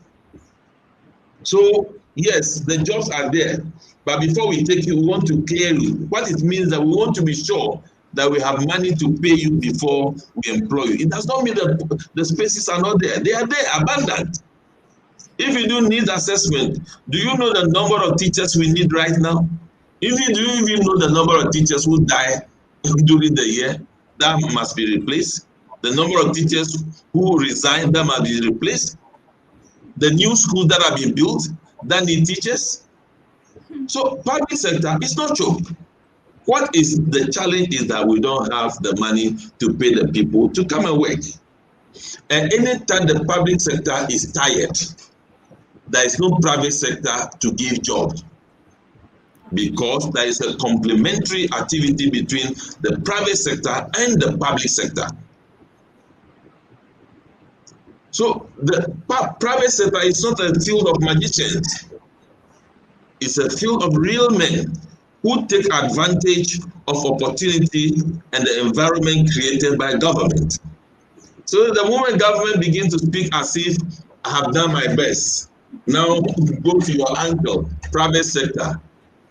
So yes, the jobs are there, but before we take you, we want to clear you. What it means that we want to be sure that we have money to pay you before we employ you. It does not mean that the spaces are not there. They are there, abundant. If you do need assessment, do you know the number of teachers we need right now? Do you even know the number of teachers who die during the year? That must be replaced. The number of teachers who resign, that must be replaced. The new schools that have been built, that need teachers. So public sector is not choked. What is the challenge is that we don't have the money to pay the people to come and work. And anytime the public sector is tired, there is no private sector to give jobs, because there is a complementary activity between the private sector and the public sector. So the private sector is not a field of magicians. It's a field of real men who take advantage of opportunity and the environment created by government. So the moment government begins to speak as if I have done my best, now go to your angle, private sector.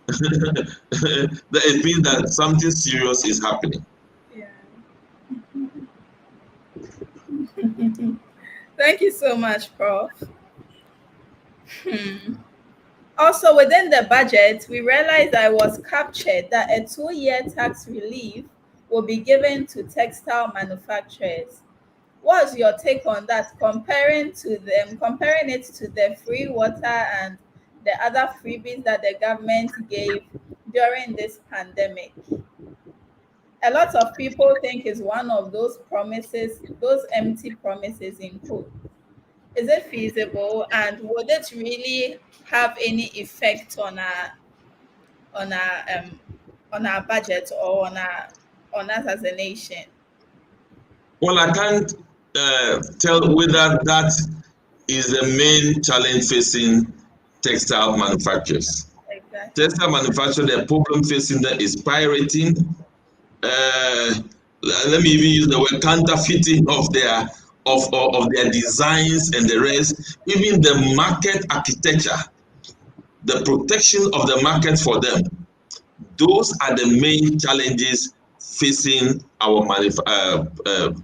That it means that something serious is happening. Yeah. Thank you so much, Prof. Also, within the budget, we realized that it was captured that a 2-year tax relief will be given to textile manufacturers. What's your take on that? Comparing it to the free water and the other freebies that the government gave during this pandemic. A lot of people think it's one of those promises, those empty promises in quote. Is it feasible, and would it really have any effect on our um on our budget or on us as a nation? Well, I can't tell whether that is the main challenge facing textile manufacturers. Exactly. Textile manufacturers, the problem facing them is pirating. Let me even use the word counterfeiting of their designs and the rest. Even the market architecture, the protection of the market for them. Those are the main challenges facing our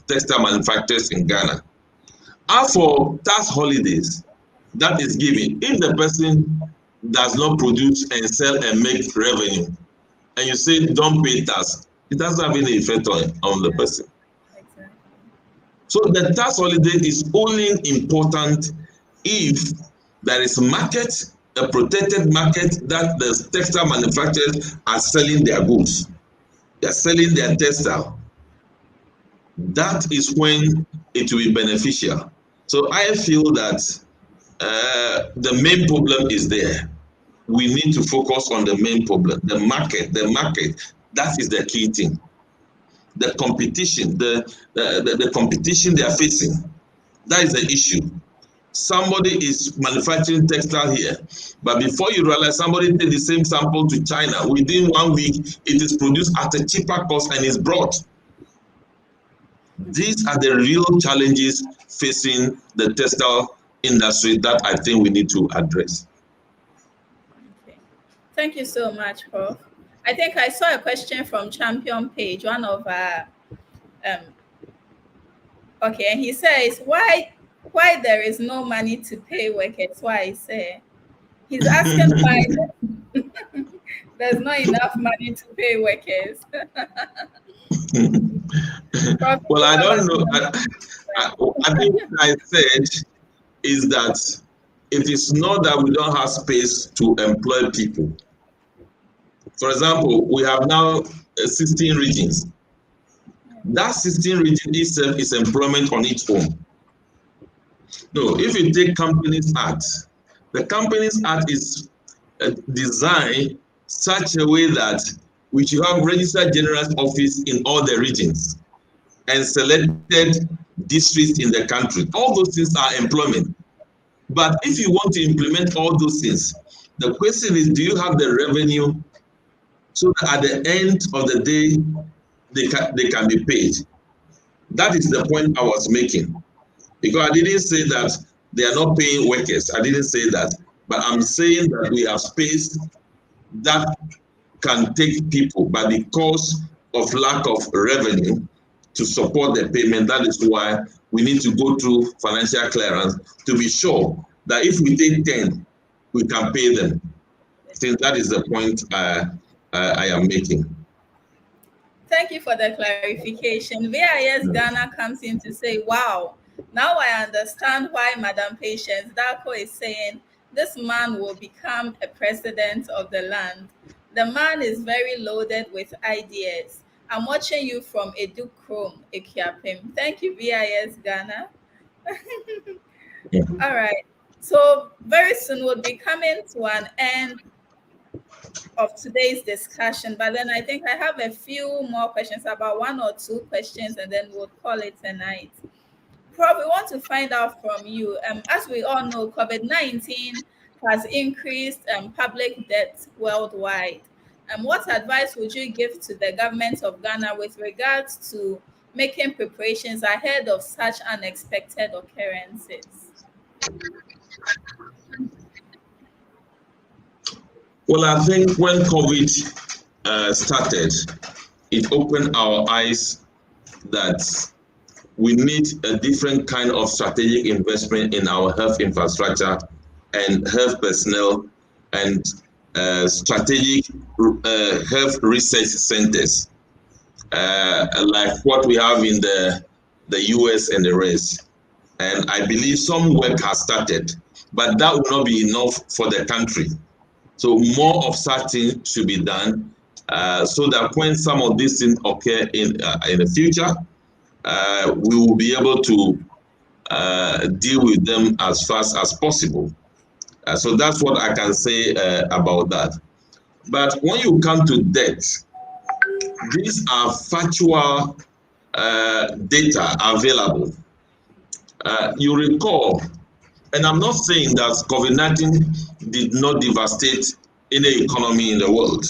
textile manufacturers in Ghana. As for tax holidays, that is given if the person does not produce and sell and make revenue, and you say don't pay tax, it doesn't have any effect on the person. Exactly. So the tax holiday is only important if there is market, a protected market that the textile manufacturers are selling their goods. They are selling their textile. That is when it will be beneficial. So I feel that the main problem is there. We need to focus on the main problem, the market. That is the key thing. The competition, the competition they are facing, that is the issue. Somebody is manufacturing textile here, but before you realize, somebody take the same sample to China. Within 1 week, it is produced at a cheaper cost and is brought. These are the real challenges facing the textile industry that I think we need to address. Okay. Thank you so much, Prof. I think I saw a question from Champion Page, one of our okay, and he says, why there is no money to pay workers? Why I say he's asking why there's not enough money to pay workers. Well, I don't know. I think what I said is that it is not that we don't have space to employ people. For example, we have now 16 regions. That 16 region itself is employment on its own. No, if you take Companies Act, the Companies Act is designed such a way that we should have registered general office in all the regions and selected districts in the country. All those things are employment. But if you want to implement all those things, the question is, do you have the revenue so that at the end of the day, they can be paid? That is the point I was making. Because I didn't say that they are not paying workers. I didn't say that. But I'm saying that we have space that can take people, but because of lack of revenue to support the payment, that is why we need to go through financial clearance to be sure that if we take 10, we can pay them. I think that is the point I am making. Thank you for the clarification. VIS Ghana comes in to say, wow, now I understand why Madam Patience Darko is saying this man will become a president of the land. The man is very loaded with ideas. I'm watching you from Edu Chrome, Ekiapim. Thank you, VIS Ghana. All right. So very soon we'll be coming to an end of today's discussion, but then I think I have a few more questions, about 1 or 2 questions, and then we'll call it a night. Prof, we want to find out from you. As we all know, COVID-19 has increased public debt worldwide. What advice would you give to the government of Ghana with regards to making preparations ahead of such unexpected occurrences? Well, I think when COVID started, it opened our eyes that we need a different kind of strategic investment in our health infrastructure and health personnel and strategic health research centers, like what we have in the US and the rest. And I believe some work has started, but that will not be enough for the country. So more of such things should be done so that when some of these things occur in the future, we will be able to deal with them as fast as possible. So that's what I can say about that. But when you come to debt, these are factual data available. You recall, and I'm not saying that COVID-19 did not devastate any economy in the world.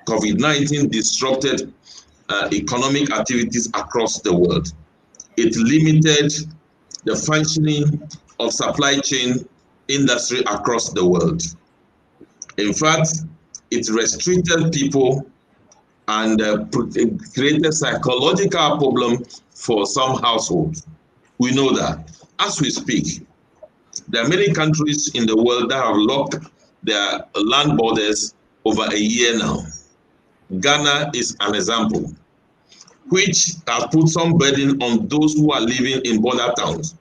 COVID-19 disrupted economic activities across the world. It limited the functioning of supply chain industry across the world. In fact, it restricted people and created psychological problem for some households. We know that. As we speak, there are many countries in the world that have locked their land borders over a year now. Ghana is an example, which has put some burden on those who are living in border towns.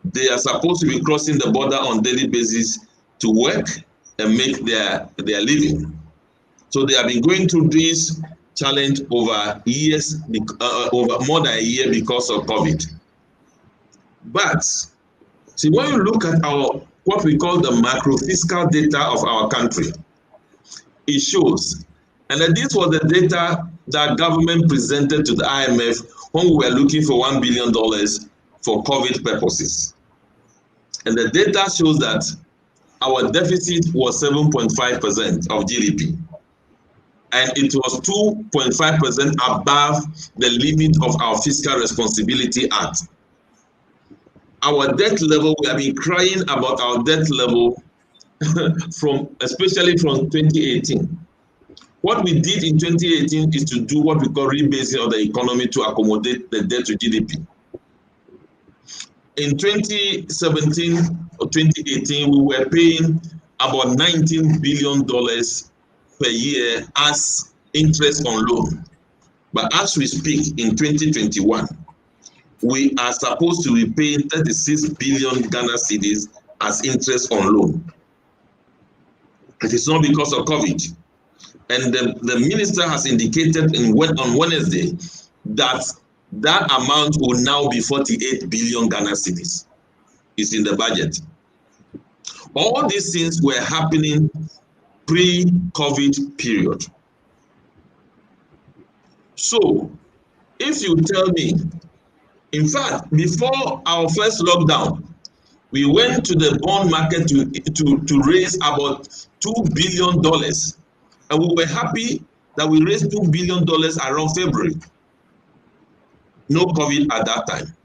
They are supposed to be crossing the border on daily basis to work and make their living. So they have been going through this challenge over years, over more than a year because of COVID. But see, when you look at our what we call the macro fiscal data of our country, it shows, and this was the data that government presented to the IMF when we were looking for $1 billion for COVID purposes. And the data shows that our deficit was 7.5% of GDP. And it was 2.5% above the limit of our Fiscal Responsibility Act. Our debt level, we have been crying about our debt level especially from 2018. What we did in 2018 is to do what we call rebasing of the economy to accommodate the debt to GDP. In 2017 or 2018, we were paying about $19 billion per year as interest on loan. But as we speak in 2021, we are supposed to be paying 36 billion Ghana cedis as interest on loan. It is not because of COVID. And the minister has indicated on Wednesday that that amount will now be 48 billion Ghana cedis. It's in the budget. All these things were happening pre-COVID period. So, if you tell me, in fact, before our first lockdown, we went to the bond market to raise about $2 billion. And we were happy that we raised $2 billion around February. No COVID at that time.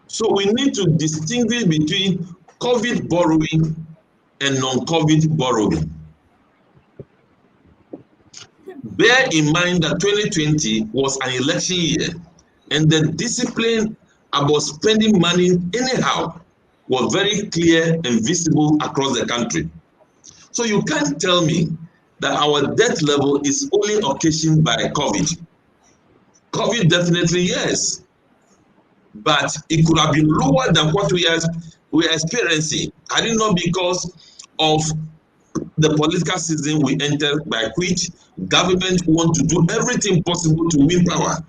So we need to distinguish between COVID borrowing and non-COVID borrowing. Bear in mind that 2020 was an election year, and the discipline about spending money anyhow was very clear and visible across the country. So you can't tell me that our debt level is only occasioned by COVID. COVID definitely, yes, but it could have been lower than what we are experiencing. I didn't know because of the political season we entered, by which government want to do everything possible to win power.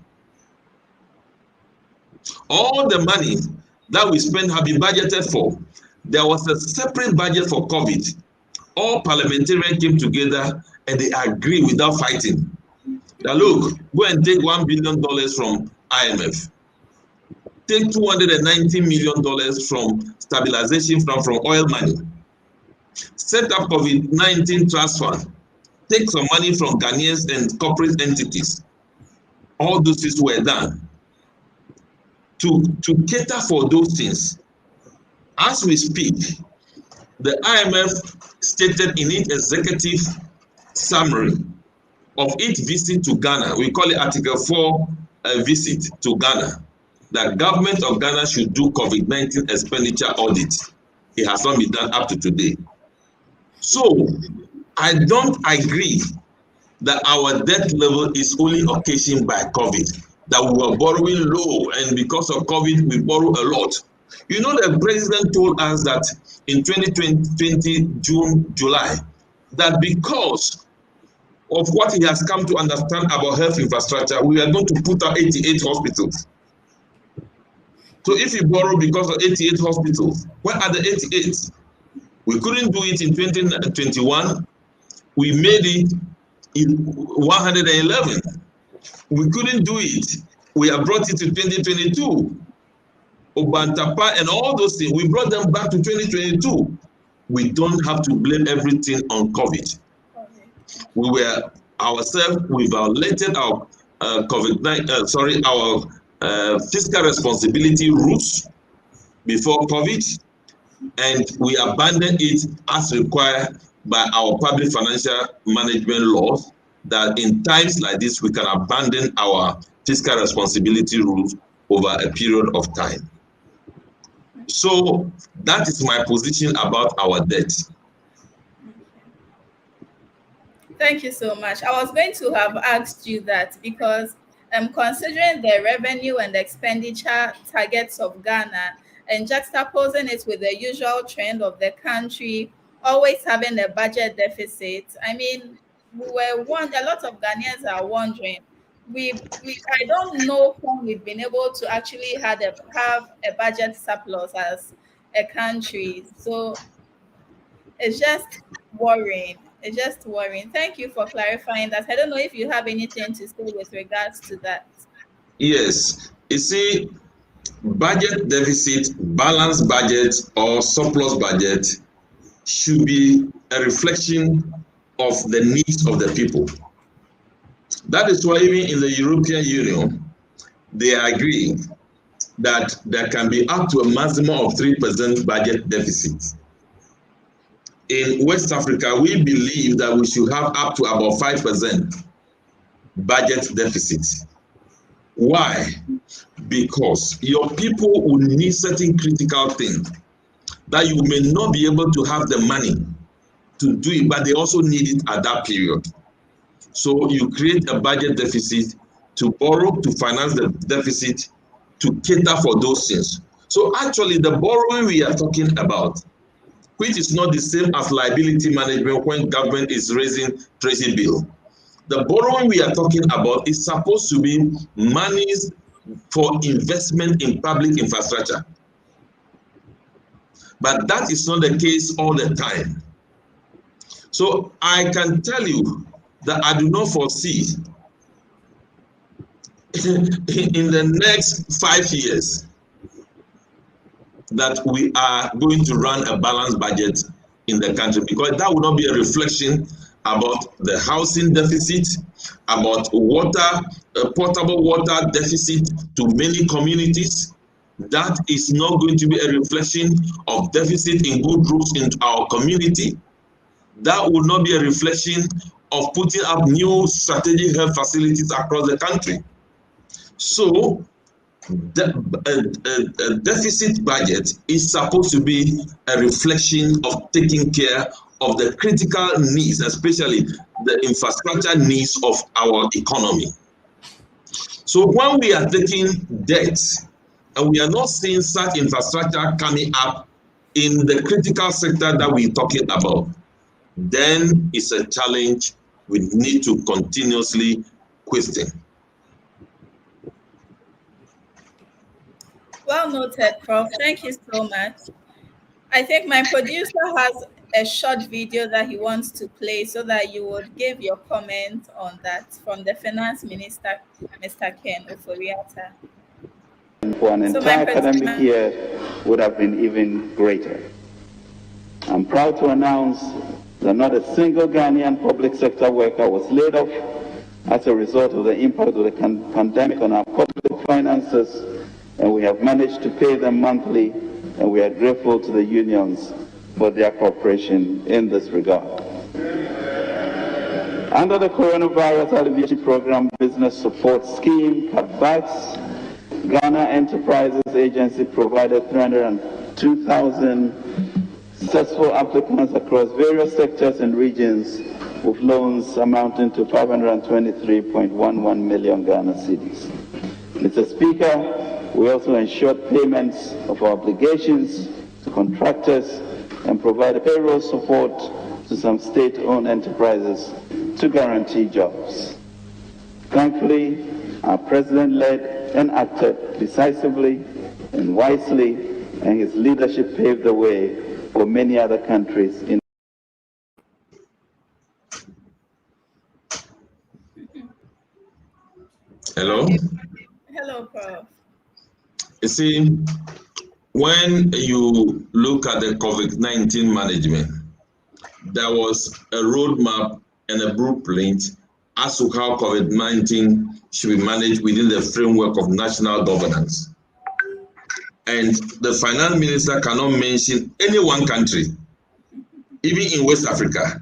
All the money that we spend have been budgeted for. There was a separate budget for COVID. All parliamentarians came together and they agreed without fighting. Now look, go and take $1 billion from IMF. take $290 million from stabilization from oil money, set up COVID-19 trust fund, take some money from Ghanaians and corporate entities. All those things were done to cater for those things. As we speak, the IMF stated in its executive summary of its visit to Ghana, we call it Article 4 visit to Ghana, that government of Ghana should do COVID-19 expenditure audit. It has not been done up to today. So I don't agree that our debt level is only occasioned by COVID, that we were borrowing low and because of COVID we borrow a lot. You know, the president told us that in 2020 June, July, that because of what he has come to understand about health infrastructure, we are going to put up 88 hospitals. So if you borrow because of 88 hospitals, where are the 88? We couldn't do it in 2021. We made it in 111. We couldn't do it. We have brought it to 2022. Obantapa and all those things, we brought them back to 2022. We don't have to blame everything on COVID. We were ourselves, we violated our our fiscal responsibility rules before COVID, and we abandoned it as required by our public financial management laws, that in times like this we can abandon our fiscal responsibility rules over a period of time. So that is my position about our debt. Thank you so much. I was going to have asked you that because considering the revenue and expenditure targets of Ghana and juxtaposing it with the usual trend of the country always having a budget deficit, I mean, a lot of Ghanaians are wondering, I don't know when we've been able to actually have a budget surplus as a country. So it's just worrying. It's just worrying. Thank you for clarifying that. I don't know if you have anything to say with regards to that. Yes. You see, budget deficit, balanced budget, or surplus budget should be a reflection of the needs of the people. That is why even in the European Union, they agree that there can be up to a maximum of 3% budget deficit. In West Africa, we believe that we should have up to about 5% budget deficit. Why? Because your people will need certain critical things that you may not be able to have the money to do it, but they also need it at that period. So you create a budget deficit to borrow, to finance the deficit, to cater for those things. So actually the borrowing we are talking about, which is not the same as liability management when government is raising treasury bill. The borrowing we are talking about is supposed to be monies for investment in public infrastructure. But that is not the case all the time. So I can tell you that I do not foresee in the next 5 years that we are going to run a balanced budget in the country, because that will not be a reflection about the housing deficit, about water, potable water deficit to many communities. That is not going to be a reflection of deficit in good roads in our community. That will not be a reflection of putting up new strategic health facilities across the country. So the deficit budget is supposed to be a reflection of taking care of the critical needs, especially the infrastructure needs of our economy. So when we are taking debt and we are not seeing such infrastructure coming up in the critical sector that we're talking about, then it's a challenge we need to continuously question. Well noted, Prof. Thank you so much. I think my producer has a short video that he wants to play so that you would give your comment on that from the Finance Minister, Mr. Ken Oforiatta. for an entire academic year would have been even greater. I'm proud to announce that not a single Ghanaian public sector worker was laid off as a result of the impact of the pandemic on our public finances, and we have managed to pay them monthly, and we are grateful to the unions for their cooperation in this regard. Under the Coronavirus Alleviation Program Business Support Scheme, cutbacks, Ghana Enterprises Agency provided 302,000 successful applicants across various sectors and regions with loans amounting to 523.11 million Ghana cedis. Mr. Speaker, we also ensured payments of our obligations to contractors and provided payroll support to some state-owned enterprises to guarantee jobs. Thankfully, our President led and acted decisively and wisely, and his leadership paved the way for many other countries in. Hello? Hello, Prof. You see, when you look at the COVID-19 management, there was a roadmap and a blueprint as to how COVID-19 should be managed within the framework of national governance. And the finance minister cannot mention any one country, even in West Africa,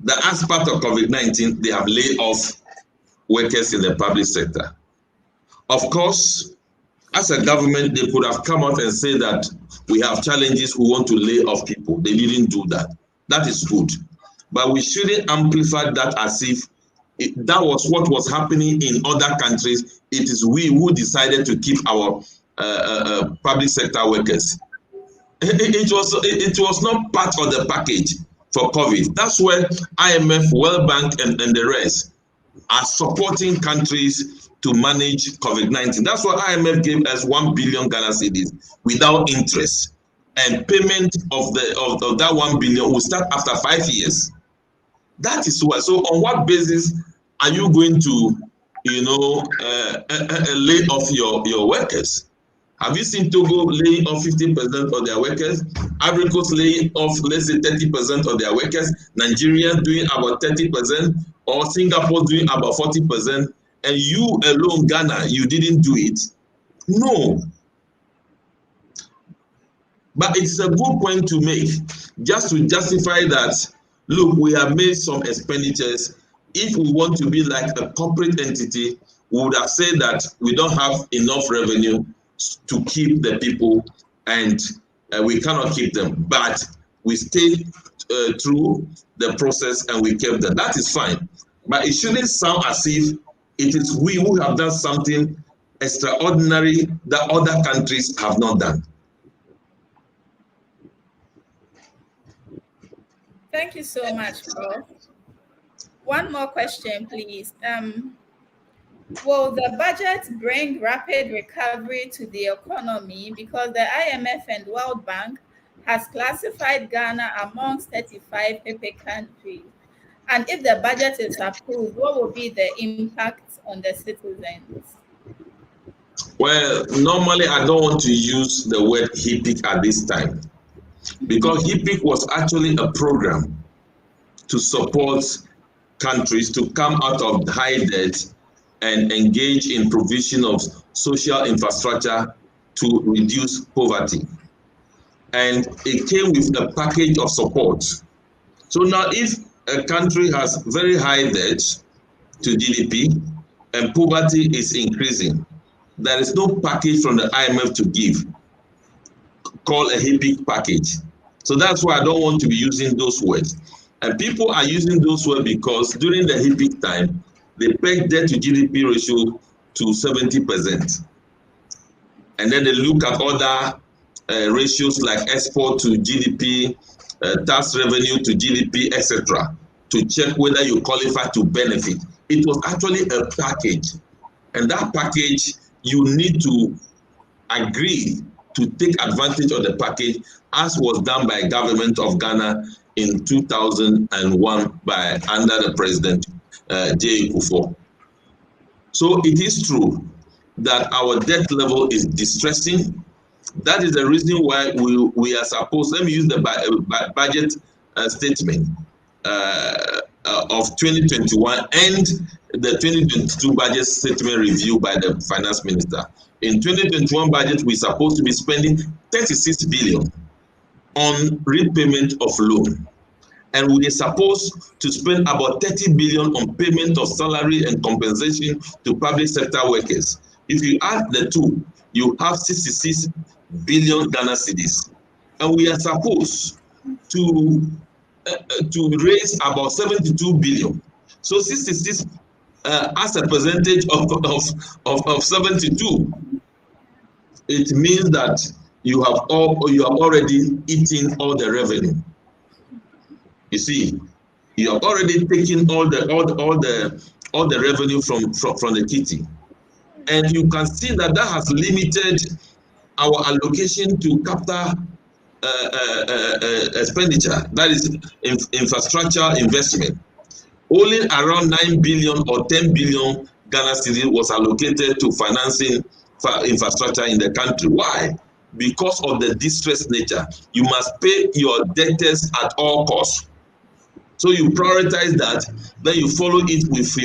that as part of COVID-19, they have laid off workers in the public sector. Of course, as a government, they could have come out and said that we have challenges, we want to lay off people. They didn't do that. That is good. But we shouldn't amplify that as if that was what was happening in other countries. It is we who decided to keep our public sector workers. It was not part of the package for COVID. That's where IMF, World Bank, and the rest are supporting countries to manage COVID-19. That's why IMF gave us 1 billion Ghana cedis without interest, and payment of that 1 billion will start after 5 years. That is why. So on what basis are you going to, lay off your workers? Have you seen Togo laying off 50% of their workers? Ivory Coast laying off, let's say, 30% of their workers. Nigeria doing about 30%, or Singapore doing about 40%. And you alone, Ghana, you didn't do it? No. But it's a good point to make, just to justify that, look, we have made some expenditures. If we want to be like a corporate entity, we would have said that we don't have enough revenue to keep the people, and we cannot keep them. But we stayed through the process and we kept them. That is fine. But it shouldn't sound as if it is we who have done something extraordinary that other countries have not done. Thank you so much, Prof. One more question, please. Will the budget bring rapid recovery to the economy, because the IMF and World Bank has classified Ghana amongst 35 PPP countries? And if the budget is approved, what will be the impact on the citizens? Well, normally I don't want to use the word HIPIC at this time, because HIPIC was actually a program to support countries to come out of high debt and engage in provision of social infrastructure to reduce poverty. And it came with a package of support. So now if a country has very high debt to GDP and poverty is increasing, there is no package from the IMF to give, called a HIPIC package. So that's why I don't want to be using those words. And people are using those words because during the HIPIC time, they peg debt to GDP ratio to 70%. And then they look at other ratios like export to GDP, tax revenue to GDP, etc., to check whether you qualify to benefit. It was actually a package. And that package, you need to agree to take advantage of the package, as was done by government of Ghana in 2001 under the President J. Kufuor. So it is true that our debt level is distressing. That is the reason why we are supposed, let me use the budget statement of 2021 and the 2022 budget statement review by the finance minister. In 2021 budget, we're supposed to be spending 36 billion on repayment of loan. And we are supposed to spend about 30 billion on payment of salary and compensation to public sector workers. If you add the two, you have 66 billion Ghana cedis. And we are supposed to raise about 72 billion. So 66 as a percentage of 72, it means that you have already eaten all the revenue. You see, you have already taken all the revenue from the kitty, and you can see that has limited our allocation to capital expenditure, that is infrastructure investment. Only around 9 billion or 10 billion Ghana cedi was allocated to financing infrastructure in the country. Why? Because of the distressed nature. You must pay your debtors at all costs. So you prioritize that, then you follow it with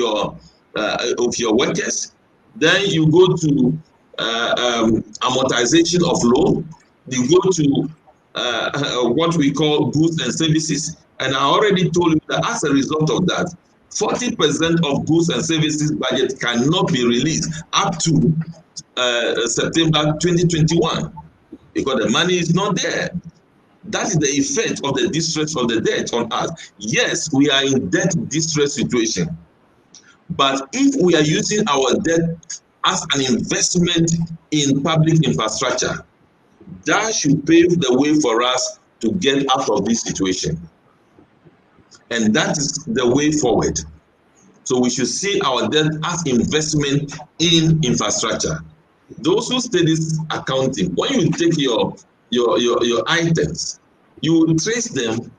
your workers. Then you go to amortization of loan. You go to what we call goods and services. And I already told you that as a result of that, 40% of goods and services budget cannot be released up to September 2021 because the money is not there. That is the effect of the distress of the debt on us. Yes, we are in debt distress situation. But if we are using our debt as an investment in public infrastructure, that should pave the way for us to get out of this situation. And that is the way forward. So we should see our debt as investment in infrastructure. Those who study accounting, when you take your items, you will trace them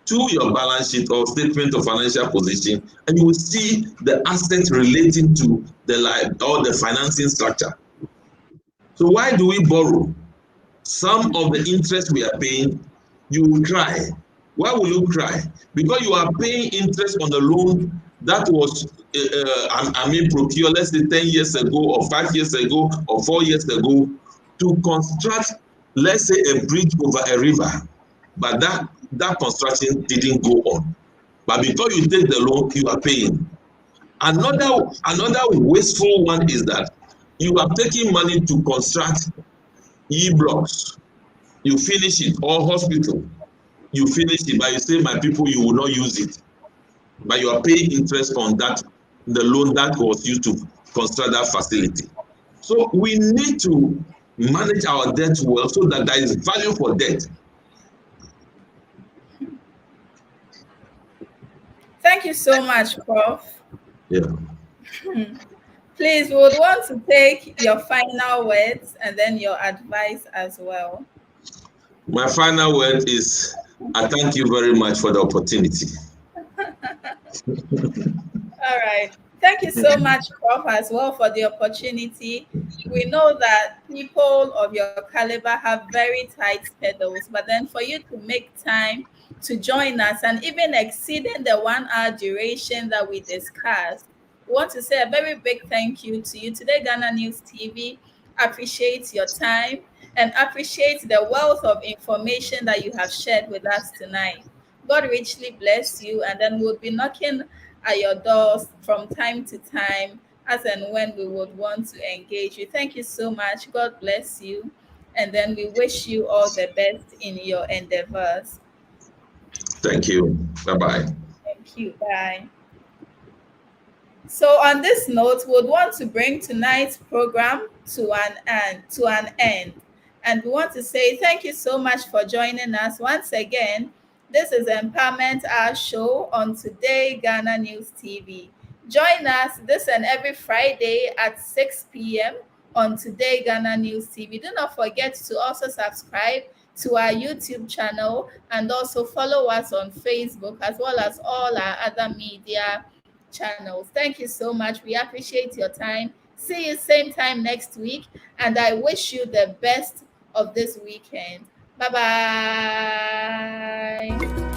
to your balance sheet or statement of financial position, and you will see the assets relating to the the financing structure. So why do we borrow? Some of the interest we are paying, you will cry. Why will you cry? Because you are paying interest on the loan that was procured, let's say 10 years ago or 5 years ago or 4 years ago to construct, let's say, a bridge over a river. But that construction didn't go on. But because you take the loan, you are paying. Another wasteful one is that you are taking money to construct E-blocks. You finish it, or hospital. You finish it, but you say, my people, you will not use it. But you are paying interest on that, the loan that was used to construct that facility. So we need to manage our debt well so that there is value for debt. Thank you so much, Prof. Yeah. Please, we would want to take your final words and then your advice as well. My final word is, I thank you very much for the opportunity. All right. Thank you so much, Prof, as well for the opportunity. We know that people of your caliber have very tight schedules, but then for you to make time to join us and even exceeding the 1 hour duration that we discussed, we want to say a very big thank you to you. Today, Ghana News TV appreciates your time and appreciates the wealth of information that you have shared with us tonight. God richly bless you, and then we'll be knocking at your doors from time to time as and when we would want to engage you. Thank you so much. God bless you. And then we wish you all the best in your endeavors. Thank you. Bye-bye. Thank you. Bye. So on this note, we would want to bring tonight's program to an end. And we want to say thank you so much for joining us once again. This is Empowerment Hour Show on Today Ghana News TV. Join us this and every Friday at 6 p.m. on Today Ghana News TV. Do not forget to also subscribe to our YouTube channel and also follow us on Facebook as well as all our other media channels. Thank you so much. We appreciate your time See you same time next week, and I wish you the best of this weekend. Bye bye.